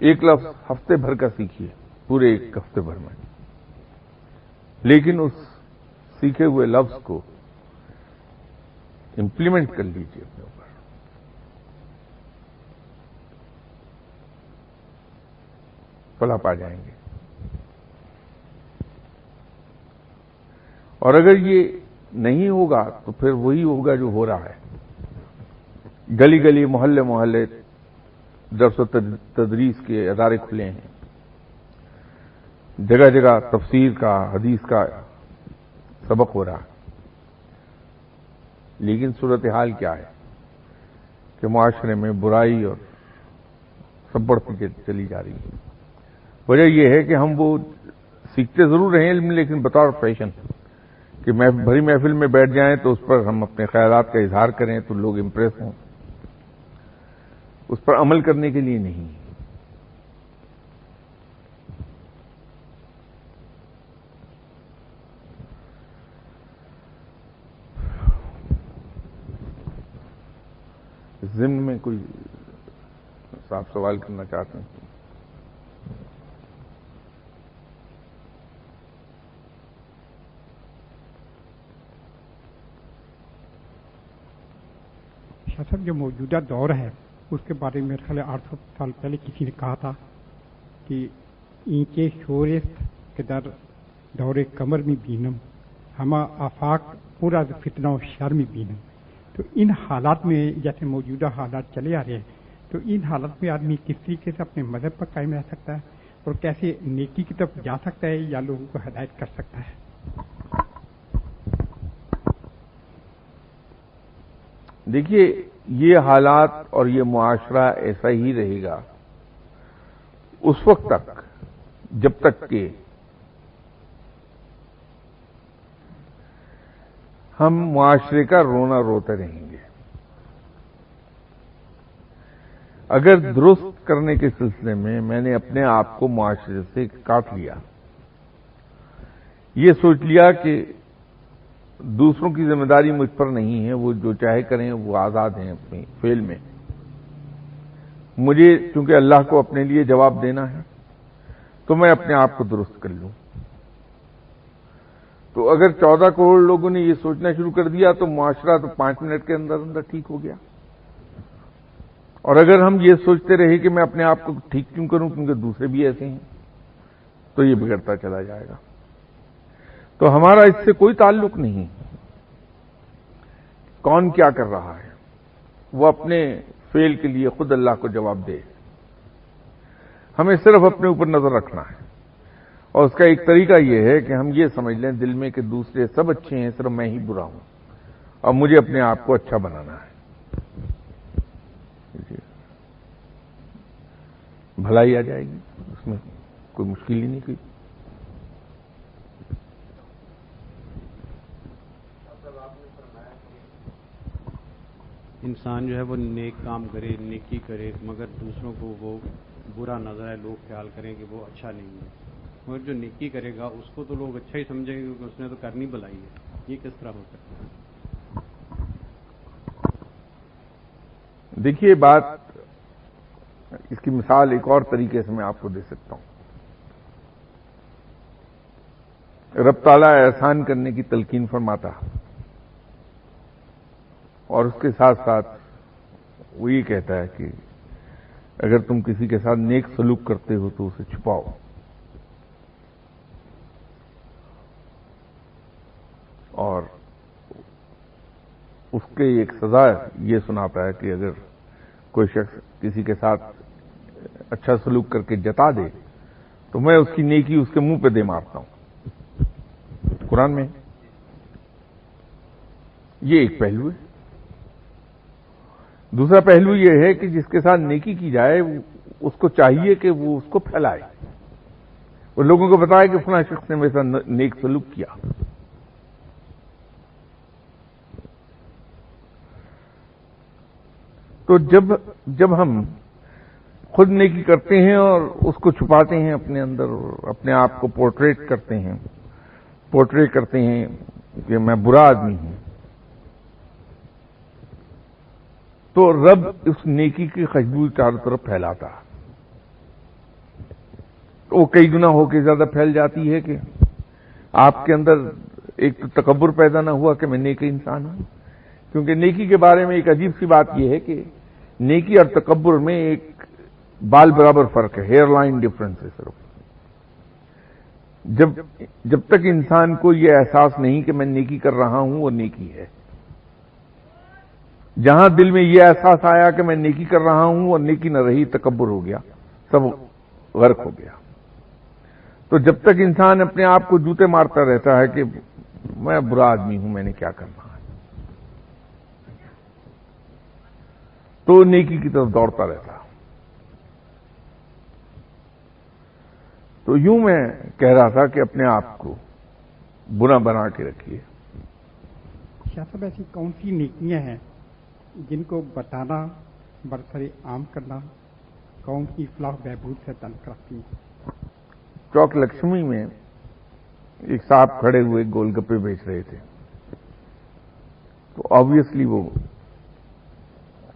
ایک لفظ ہفتے بھر کا سیکھیے، پورے ایک ہفتے بھر میں، لیکن اس سیکھے ہوئے لفظ کو امپلیمنٹ کر لیجیے اپنے اوپر. فلاح پا جائیں گے. اور اگر یہ نہیں ہوگا تو پھر وہی ہوگا جو ہو رہا ہے. گلی گلی محلے محلے درس و تدریس کے ادارے کھلے ہیں، جگہ جگہ تفسیر کا، حدیث کا سبق ہو رہا ہے. لیکن صورتحال کیا ہے کہ کہ معاشرے میں برائی اور سب بڑھتی چلی جا رہی ہے. وجہ یہ ہے کہ ہم وہ سیکھتے ضرور رہے ہیں علم، لیکن بطور فیشن کہ بھری محفل میں بیٹھ جائیں تو اس پر ہم اپنے خیالات کا اظہار کریں تو لوگ امپریس ہوں، اس پر عمل کرنے کے لیے نہیں. ضمن میں کوئی صاحب سوال کرنا چاہتے ہیں؟ شاہ صاحب، جو موجودہ دور ہے اس کے بارے میں میرے خیال 800 سال پہلے کسی نے کہا تھا کہ اینچے شورست کے در دور کمر میں بینم ہما آفاق پورا فتنہ و شر میں بینم. تو ان حالات میں جیسے موجودہ حالات چلے آ رہے ہیں، تو ان حالات میں آدمی کس طریقے سے اپنے مذہب پر قائم رہ سکتا ہے اور کیسے نیکی کی طرف جا سکتا ہے یا لوگوں کو ہدایت کر سکتا ہے؟ دیکھیے، یہ حالات اور یہ معاشرہ ایسا ہی رہے گا اس وقت تک جب تک کہ ہم معاشرے کا رونا روتے رہیں گے. اگر درست کرنے کے سلسلے میں نے اپنے آپ کو معاشرے سے کاٹ لیا، یہ سوچ لیا کہ دوسروں کی ذمہ داری مجھ پر نہیں ہے، وہ جو چاہے کریں، وہ آزاد ہیں اپنی فعل میں، مجھے چونکہ اللہ کو اپنے لیے جواب دینا ہے تو میں اپنے آپ کو درست کر لوں. تو اگر 14 کروڑ لوگوں نے یہ سوچنا شروع کر دیا تو معاشرہ تو 5 منٹ کے اندر اندر ٹھیک ہو گیا. اور اگر ہم یہ سوچتے رہے کہ میں اپنے آپ کو ٹھیک کیوں کروں کیونکہ دوسرے بھی ایسے ہیں، تو یہ بگڑتا چلا جائے گا. تو ہمارا اس سے کوئی تعلق نہیں کون کیا کر رہا ہے، وہ اپنے فعل کے لیے خود اللہ کو جواب دے. ہمیں صرف اپنے اوپر نظر رکھنا ہے، اور اس کا ایک طریقہ یہ ہے کہ ہم یہ سمجھ لیں دل میں کہ دوسرے سب اچھے ہیں، صرف میں ہی برا ہوں اور مجھے اپنے آپ کو اچھا بنانا ہے. بھلائی آ جائے گی، اس میں کوئی مشکل ہی نہیں. کوئی انسان جو ہے وہ نیک کام کرے، نیکی کرے، مگر دوسروں کو وہ برا نظر ہے، لوگ خیال کریں کہ وہ اچھا نہیں ہے. مگر جو نیکی کرے گا اس کو تو لوگ اچھا ہی سمجھیں گے کیونکہ اس نے تو کرنی بلائی ہے. یہ کس طرح ہو سکتا ہے؟ دیکھیے، بات اس کی مثال ایک اور طریقے سے میں آپ کو دے سکتا ہوں. رب تعالیٰ احسان کرنے کی تلقین فرماتا اور اس کے ساتھ ساتھ وہ یہ کہتا ہے کہ اگر تم کسی کے ساتھ نیک سلوک کرتے ہو تو اسے چھپاؤ. اور اس کے ایک سزا یہ سناتا ہے کہ اگر کوئی شخص کسی کے ساتھ اچھا سلوک کر کے جتا دے تو میں اس کی نیکی اس کے منہ پہ دے مارتا ہوں. قرآن میں یہ ایک پہلو ہے. دوسرا پہلو یہ ہے کہ جس کے ساتھ نیکی کی جائے اس کو چاہیے کہ وہ اس کو پھیلائے، وہ لوگوں کو بتائے کہ فلاں شخص نے میرے ساتھ نیک سلوک کیا. تو جب ہم خود نیکی کرتے ہیں اور اس کو چھپاتے ہیں اپنے اندر، اپنے آپ کو پورٹریٹ کرتے ہیں کہ میں برا آدمی ہوں، تو رب اس نیکی کی خوشبو چاروں طرف پھیلاتا. وہ کئی گنا ہو کے زیادہ پھیل جاتی ہے کہ آپ کے اندر ایک تکبر پیدا نہ ہوا کہ میں نیک انسان ہوں. کیونکہ نیکی کے بارے میں ایک عجیب سی بات یہ ہے کہ نیکی اور تکبر میں ایک بال برابر فرق ہے، ہیئر لائن ڈفرنس ہے. صرف جب تک انسان کو یہ احساس نہیں کہ میں نیکی کر رہا ہوں وہ نیکی ہے، جہاں دل میں یہ احساس آیا کہ میں نیکی کر رہا ہوں اور نیکی نہ رہی، تکبر ہو گیا، سب غرق ہو گیا. تو جب تک انسان اپنے آپ کو جوتے مارتا رہتا ہے کہ میں برا آدمی ہوں، میں نے کیا کرنا ہے، تو نیکی کی طرف دوڑتا رہتا. تو یوں میں کہہ رہا تھا کہ اپنے آپ کو برا بنا کے رکھیے. شاہ صاحب ایسی کون سی نیکیاں ہیں جن کو بتانا، برسر عام کرنا قوم کی فلاح بہبود سے تعلق رکھتی ہیں؟ چوک لکشمی میں ایک صاحب کھڑے ہوئے گول گپے بیچ رہے تھے. تو آبویسلی وہ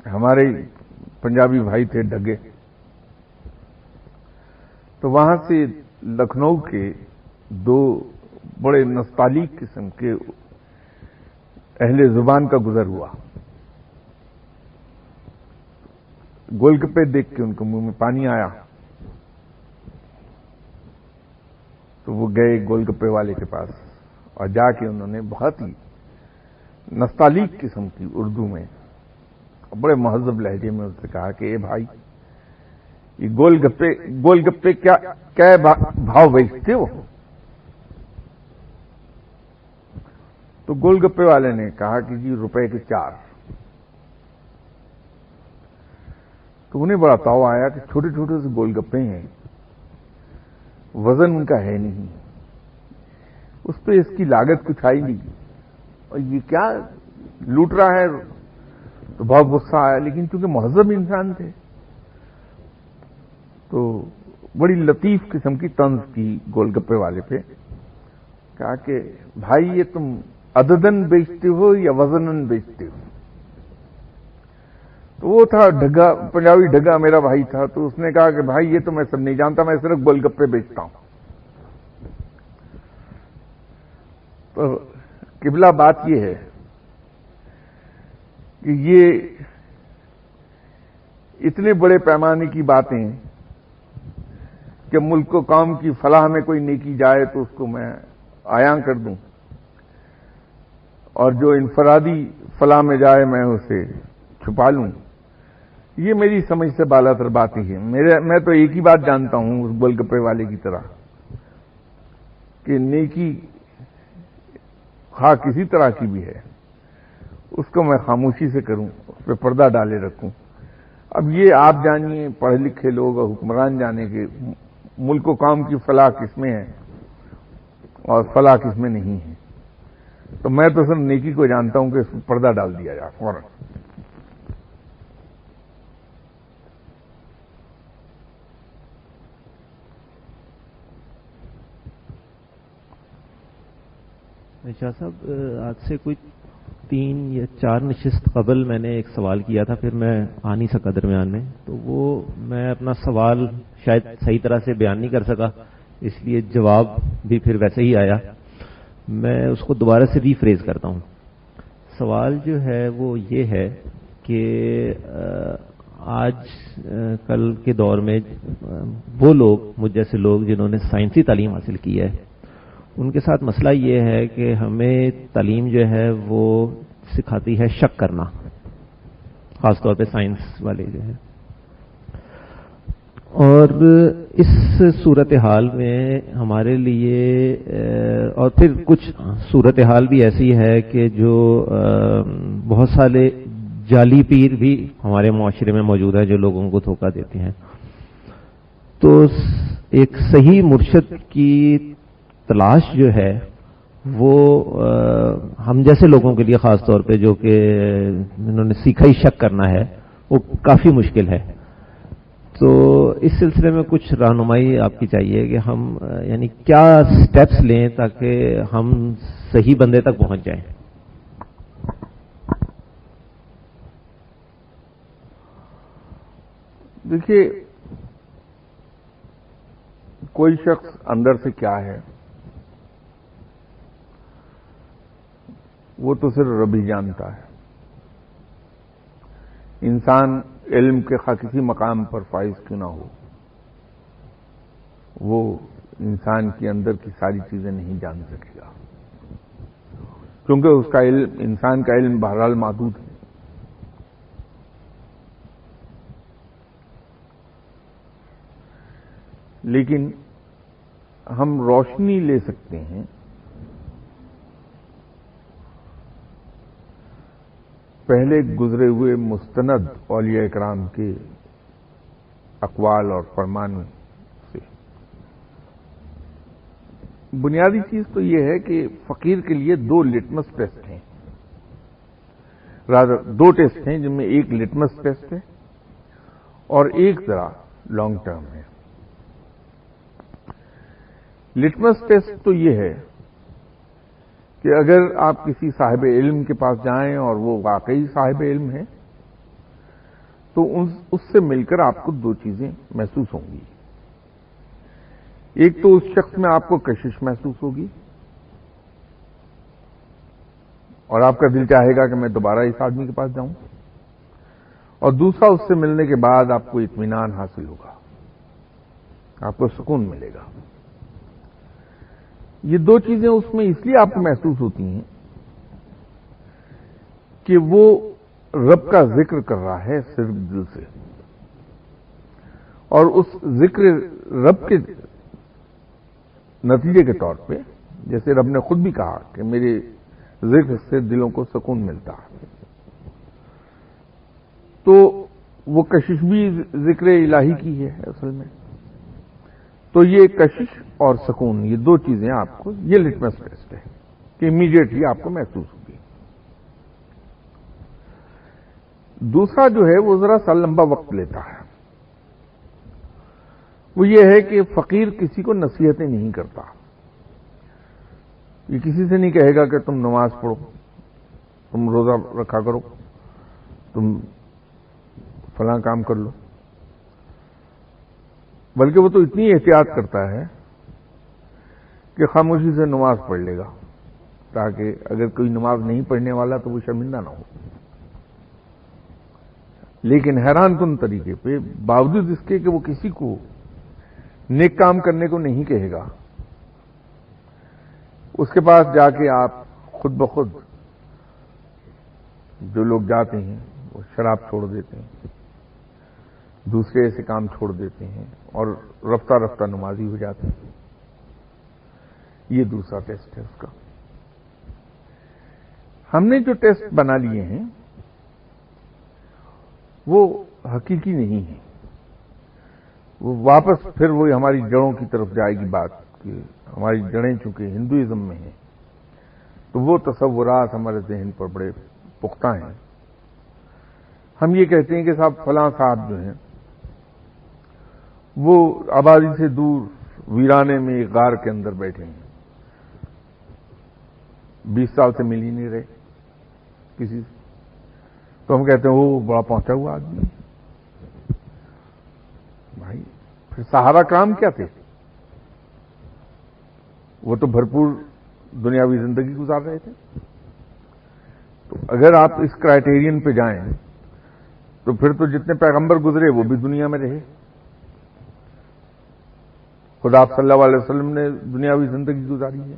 ہمارے پنجابی بھائی تھے ڈگے. تو وہاں سے لکھنؤ کے دو بڑے نستعلیق قسم کے اہل زبان کا گزر ہوا. گول گپے دیکھ کے ان کے منہ میں پانی آیا. تو وہ گئے گول گپے والے کے پاس اور جا کے انہوں نے بہت ہی نستعلیق قسم کی اردو میں بڑے مہذب لہجے میں اس سے کہا کہ اے بھائی، یہ گول گپے کیا بھاؤ بیچتے ہو؟ تو گول گپے والے نے کہا کہ جی روپے کے 4. تو انہیں بڑا تاؤ آیا کہ چھوٹے چھوٹے سے گول گپے ہیں، وزن ان کا ہے نہیں، اس پہ اس کی لاگت کچھ آئی نہیں، اور یہ کیا لوٹ رہا ہے. تو بہت غصہ آیا، لیکن چونکہ مہذب انسان تھے تو بڑی لطیف قسم کی طنز کی گول گپے والے پہ. کہا کہ بھائی یہ تم عددن بیچتے ہو یا وزنن بیچتے ہو؟ تو وہ تھا ڈھگا، پنجابی ڈھگا میرا بھائی تھا. تو اس نے کہا کہ بھائی یہ تو میں سب نہیں جانتا، میں صرف گول گپے بیچتا ہوں. تو قبلہ بات یہ ہے کہ یہ اتنے بڑے پیمانے کی باتیں کہ ملک و قوم کی فلاح میں کوئی نیکی جائے تو اس کو میں عیاں کر دوں، اور جو انفرادی فلاح میں جائے میں اسے چھپا لوں، یہ میری سمجھ سے بالا تر بات ہی ہے. میں تو ایک ہی بات جانتا ہوں اس گول گپے والے کی طرح کہ نیکی خواہ کسی طرح کی بھی ہے اس کو میں خاموشی سے کروں، اس پہ پردہ ڈالے رکھوں. اب یہ آپ جانیے، پڑھے لکھے لوگ اور حکمران جانے کہ ملک و قوم کی فلاح کس میں ہے اور فلاح کس میں نہیں ہے. تو میں تو صرف نیکی کو جانتا ہوں کہ اس پر پردہ ڈال دیا جائے فوراً. شاہ صاحب، آج سے کوئی 3 یا 4 نشست قبل میں نے ایک سوال کیا تھا، پھر میں آ نہیں سکا درمیان میں، تو وہ میں اپنا سوال شاید صحیح طرح سے بیان نہیں کر سکا، اس لیے جواب بھی پھر ویسے ہی آیا. میں اس کو دوبارہ سے ری فریز کرتا ہوں. سوال جو ہے وہ یہ ہے کہ آج کل کے دور میں وہ لوگ، مجھ جیسے لوگ جنہوں نے سائنسی تعلیم حاصل کی ہے، ان کے ساتھ مسئلہ یہ ہے کہ ہمیں تعلیم جو ہے وہ سکھاتی ہے شک کرنا، خاص طور پہ سائنس والے جو ہے. اور اس صورتحال میں ہمارے لیے اور پھر کچھ صورتحال بھی ایسی ہے کہ جو بہت سارے جعلی پیر بھی ہمارے معاشرے میں موجود ہیں جو لوگوں کو دھوکہ دیتے ہیں. تو ایک صحیح مرشد کی تلاش جو ہے وہ ہم جیسے لوگوں کے لیے خاص طور پہ جو کہ انہوں نے سیکھا ہی شک کرنا ہے، وہ کافی مشکل ہے. تو اس سلسلے میں کچھ رہنمائی آپ کی چاہیے کہ ہم یعنی کیا سٹیپس لیں تاکہ ہم صحیح بندے تک پہنچ جائیں. دیکھیے، کوئی شخص اندر سے کیا ہے وہ تو صرف رب ہی جانتا ہے. انسان علم کے خواہ کسی مقام پر فائز کیوں نہ ہو، وہ انسان کے اندر کی ساری چیزیں نہیں جان سکے گا، کیونکہ اس کا علم، انسان کا علم بہرحال محدود ہے. لیکن ہم روشنی لے سکتے ہیں پہلے گزرے ہوئے مستند اولیاء کرام کے اقوال اور فرمان سے بنیادی چیز تو یہ ہے کہ فقیر کے لیے 2 لٹمس ٹیسٹ ہیں، 2 ٹیسٹ ہیں جن میں ایک لٹمس ٹیسٹ ہے اور ایک ذرا لانگ ٹرم ہے۔ لٹمس ٹیسٹ تو یہ ہے کہ اگر آپ کسی صاحب علم کے پاس جائیں اور وہ واقعی صاحب علم ہے تو اس سے مل کر آپ کو 2 چیزیں محسوس ہوں گی۔ ایک تو اس شخص میں آپ کو کشش محسوس ہوگی اور آپ کا دل چاہے گا کہ میں دوبارہ اس آدمی کے پاس جاؤں، اور دوسرا اس سے ملنے کے بعد آپ کو اطمینان حاصل ہوگا، آپ کو سکون ملے گا۔ یہ 2 چیزیں اس میں اس لیے آپ کو محسوس ہوتی ہیں کہ وہ رب کا ذکر کر رہا ہے صرف دل سے، اور اس ذکر رب کے نتیجے کے طور پہ جیسے رب نے خود بھی کہا کہ میرے ذکر سے دلوں کو سکون ملتا ہے، تو وہ کشش بھی ذکر الہی کی ہے اصل میں۔ تو یہ کشش اور سکون، یہ 2 چیزیں آپ کو، یہ لٹمس ٹیسٹ ہے کہ امیڈیٹلی آپ کو محسوس ہوگی۔ دوسرا جو ہے وہ ذرا سا لمبا وقت لیتا ہے، وہ یہ ہے کہ فقیر کسی کو نصیحتیں نہیں کرتا، یہ کسی سے نہیں کہے گا کہ تم نماز پڑھو، تم روزہ رکھا کرو، تم فلاں کام کر لو، بلکہ وہ تو اتنی احتیاط کرتا ہے کہ خاموشی سے نماز پڑھ لے گا تاکہ اگر کوئی نماز نہیں پڑھنے والا تو وہ شرمندہ نہ ہو۔ لیکن حیران کن طریقے پہ باوجود اس کے کہ وہ کسی کو نیک کام کرنے کو نہیں کہے گا، اس کے پاس جا کے آپ خود بخود جو لوگ جاتے ہیں وہ شراب چھوڑ دیتے ہیں، دوسرے ایسے کام چھوڑ دیتے ہیں اور رفتہ رفتہ نمازی ہو جاتے ہیں۔ یہ دوسرا ٹیسٹ ہے اس کا۔ ہم نے جو ٹیسٹ بنا لیے ہیں وہ حقیقی نہیں ہے، وہ واپس پھر وہ ہماری جڑوں کی طرف جائے گی بات کہ ہماری جڑیں چونکہ ہندوازم میں ہیں تو وہ تصورات ہمارے ذہن پر بڑے پختہ ہیں۔ ہم یہ کہتے ہیں کہ صاحب فلاں صاحب جو ہیں وہ آبادی سے دور ویرانے میں ایک غار کے اندر بیٹھے ہیں، 20 سال سے مل ہی نہیں رہے کسی سے، تو ہم کہتے ہیں وہ بڑا پہنچا ہوا آدمی ہے۔ بھائی پھر صحابہ کرام کیا تھے؟ وہ تو بھرپور دنیاوی زندگی گزار رہے تھے۔ تو اگر آپ اس کرائیٹیرین پہ جائیں تو پھر تو جتنے پیغمبر گزرے وہ بھی دنیا میں رہے، خدا صلی اللہ علیہ وسلم نے دنیاوی زندگی گزاری ہے،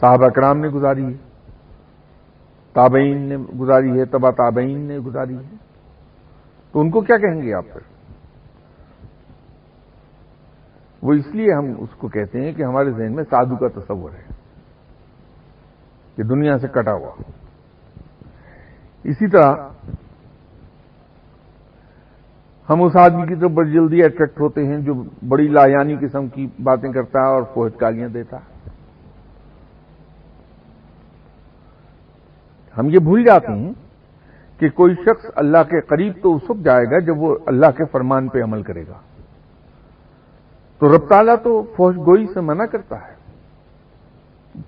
صحابہ کرام نے گزاری ہے، تابعین نے گزاری ہے، تبع تابعین نے گزاری ہے، تو ان کو کیا کہیں گے آپ پھر؟ وہ اس لیے ہم اس کو کہتے ہیں کہ ہمارے ذہن میں سادھو کا تصور ہے کہ دنیا سے کٹا ہوا۔ اسی طرح ہم اس آدمی کی طرف بڑی جلدی اٹریکٹ ہوتے ہیں جو بڑی لایانی قسم کی باتیں کرتا ہے اور فوہد گالیاں دیتا ہے۔ ہم یہ بھول جاتے ہیں کہ کوئی شخص اللہ کے قریب تو اس وقت جائے گا جب وہ اللہ کے فرمان پہ عمل کرے گا۔ تو رب تعالیٰ تو فحش گوئی سے منع کرتا ہے،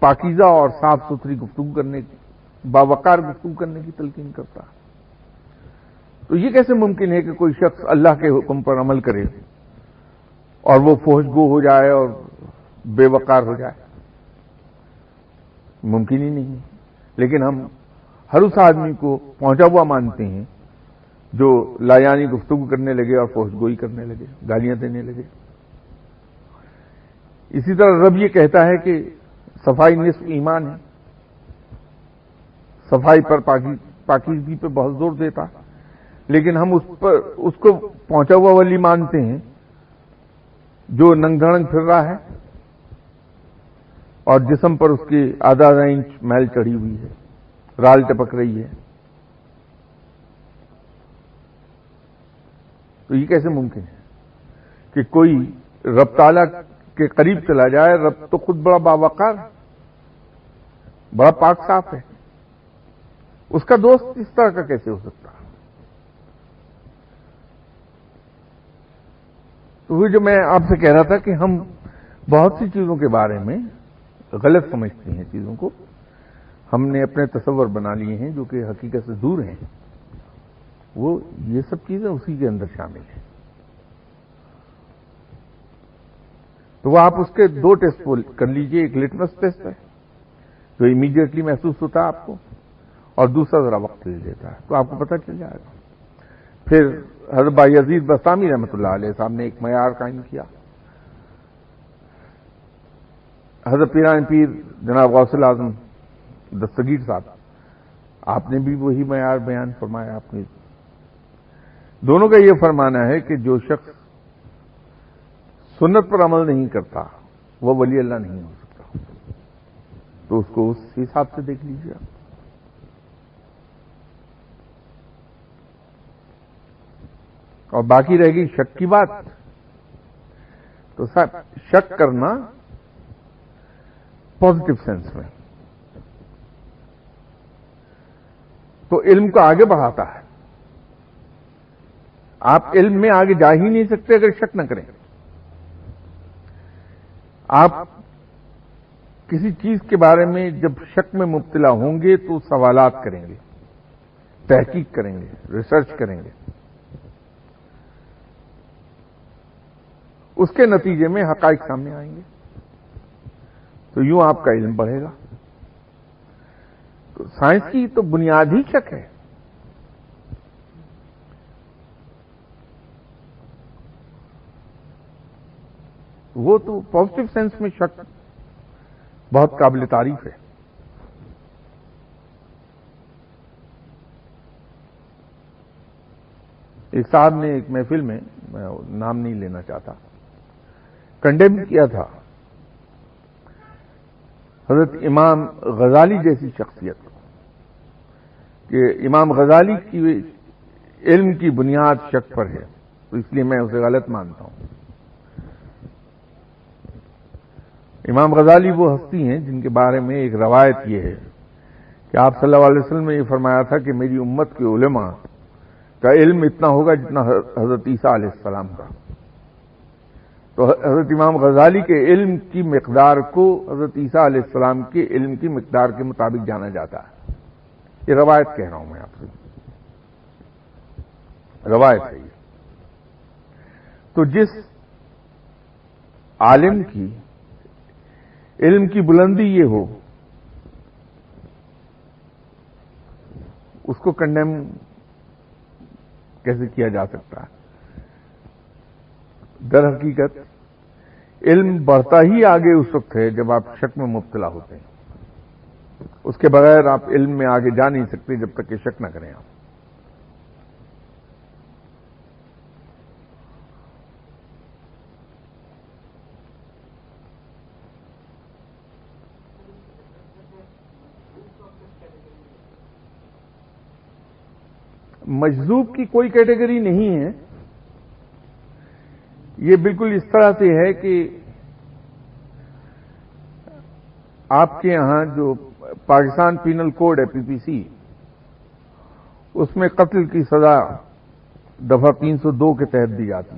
پاکیزہ اور صاف ستھری گفتگو کرنے کی، باوقار گفتگو کرنے کی تلقین کرتا ہے۔ تو یہ کیسے ممکن ہے کہ کوئی شخص اللہ کے حکم پر عمل کرے اور وہ فحش گو ہو جائے اور بے وقار ہو جائے؟ ممکن ہی نہیں ہے۔ لیکن ہم ہر اس آدمی کو پہنچا ہوا مانتے ہیں جو لایانی گفتگو کرنے لگے اور فحش گوئی کرنے لگے، گالیاں دینے لگے۔ اسی طرح رب یہ کہتا ہے کہ صفائی نصف ایمان ہے، صفائی پر پاکیزگی پہ بہت زور دیتا، لیکن ہم اس کو پہنچا ہوا ولی مانتے ہیں جو ننگ دھڑنگ پھر رہا ہے اور جسم پر اس کی آدھا انچ میل چڑھی ہوئی ہے، رال ٹپک رہی ہے، تو یہ کیسے ممکن ہے کہ کوئی رب تعالیٰ کے قریب چلا جائے؟ رب تو خود بڑا باوقار ہے، بڑا پاک صاف ہے، اس کا دوست اس طرح کا کیسے ہو سکتا؟ تو وہ جو میں آپ سے کہہ رہا تھا کہ ہم بہت سی چیزوں کے بارے میں غلط سمجھتے ہیں چیزوں کو، ہم نے اپنے تصور بنا لیے ہیں جو کہ حقیقت سے دور ہیں، وہ یہ سب چیزیں اسی کے اندر شامل ہیں۔ تو وہ آپ اس کے دو ٹیسٹ کر لیجئے، ایک لٹمس ٹیسٹ ہے جو امیڈیٹلی محسوس ہوتا ہے آپ کو، اور دوسرا ذرا وقت لے لیتا ہے، تو آپ کو پتہ چل جائے گا۔ پھر حضرت بایزید بستامی رحمۃ اللہ علیہ صاحب نے ایک معیار قائم کیا، حضرت پیران پیر جناب غوث الاعظم دستگیر صاحب، آپ نے بھی وہی معیار بیان فرمایا۔ آپ نے دونوں کا یہ فرمانا ہے کہ جو شخص سنت پر عمل نہیں کرتا وہ ولی اللہ نہیں ہو سکتا، تو اس کو اس حساب سے دیکھ لیجیے آپ۔ اور باقی رہ گئی شک کی بات، تو شک کرنا پازیٹو سینس میں تو علم کو آگے بڑھاتا ہے۔ آپ علم میں آگے جا ہی نہیں سکتے اگر شک نہ کریں۔ آپ کسی چیز کے بارے میں جب شک میں مبتلا ہوں گے تو سوالات کریں گے، تحقیق کریں گے، ریسرچ کریں گے، اس کے نتیجے میں حقائق سامنے آئیں گے، تو یوں آپ کا علم بڑھے گا۔ تو سائنس کی تو بنیاد ہی شک ہے۔ وہ تو پازیٹو سینس میں شک بہت قابل تعریف ہے۔ ایک صاحب نے ایک محفل میں نام نہیں لینا چاہتا، کنڈیم کیا تھا حضرت امام غزالی جیسی شخصیت کو، کہ امام غزالی کی علم کی بنیاد شک پر ہے، تو اس لیے میں اسے غلط مانتا ہوں۔ امام غزالی وہ ہستی ہیں جن کے بارے میں ایک روایت یہ ہے کہ آپ صلی اللہ علیہ وسلم نے یہ فرمایا تھا کہ میری امت کے علماء کا علم اتنا ہوگا جتنا حضرت عیسیٰ علیہ السلام کا۔ تو حضرت امام غزالی کے علم کی مقدار کو حضرت عیسیٰ علیہ السلام کے علم کی مقدار کے مطابق جانا جاتا ہے۔ یہ روایت کہہ رہا ہوں میں آپ سے، روایت ہے یہ۔ تو جس عالم کی علم کی بلندی یہ ہو، اس کو کنڈیم کیسے کیا جا سکتا ہے؟ در حقیقت علم بڑھتا ہی آگے اس وقت ہے جب آپ شک میں مبتلا ہوتے ہیں، اس کے بغیر آپ علم میں آگے جا نہیں سکتے جب تک کہ شک نہ کریں آپ۔ مجذوب کی کوئی کیٹیگری نہیں ہے، یہ بالکل اس طرح سے ہے کہ آپ کے یہاں جو پاکستان پینل کوڈ ہے PPC، اس میں قتل کی سزا دفعہ 302 کے تحت دی جاتی۔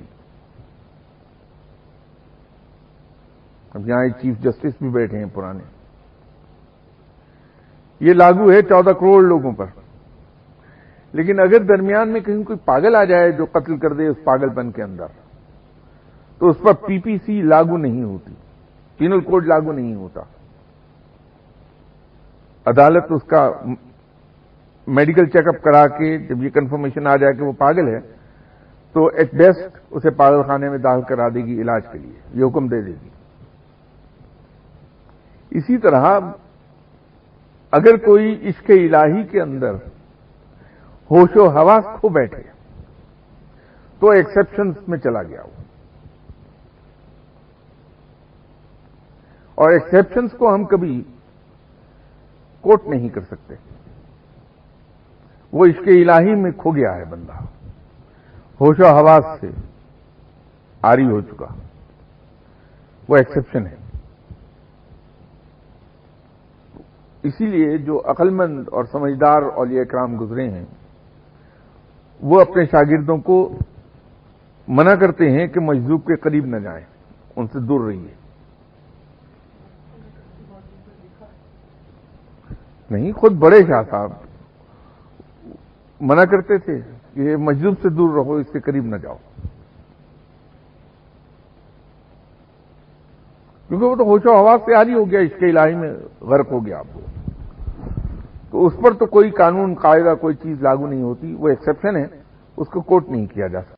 اب یہاں ایک چیف جسٹس بھی بیٹھے ہیں پرانے، یہ لاگو ہے 14 کروڑ لوگوں پر، لیکن اگر درمیان میں کہیں کوئی پاگل آ جائے جو قتل کر دے اس پاگل پن کے اندر، تو اس پر PPC لاگو نہیں ہوتی، پینل کوڈ لاگو نہیں ہوتا۔ عدالت اس کا میڈیکل چیک اپ کرا کے جب یہ کنفرمیشن آ جائے کہ وہ پاگل ہے تو ایٹ بیسٹ اسے پاگل خانے میں داخل کرا دے گی علاج کے لیے، یہ حکم دے دے گی۔ اسی طرح اگر کوئی عشق الہی کے اندر ہوش و حواس کھو بیٹھے تو ایکسیپشنز میں چلا گیا وہ، اور ایکسیپشنز کو ہم کبھی کوٹ نہیں کر سکتے۔ وہ عشق الہی میں کھو گیا ہے بندہ، ہوش و حواس سے عاری ہو چکا، وہ ایکسیپشن ہے۔ اسی لیے جو عقل مند اور سمجھدار اولیاء کرام گزرے ہیں وہ اپنے شاگردوں کو منع کرتے ہیں کہ مجذوب کے قریب نہ جائیں، ان سے دور رہیے۔ نہیں، خود بڑے شاہ صاحب منع کرتے تھے کہ مجذوب سے دور رہو، اس کے قریب نہ جاؤ، کیونکہ وہ تو ہوش و حواس سے عاری ہو گیا، عشق الہی میں غرق ہو گیا آپ کو، تو اس پر تو کوئی قانون قاعدہ کوئی چیز لاگو نہیں ہوتی، وہ ایکسیپشن ہے، اس کو کوٹ نہیں کیا جا سکتا۔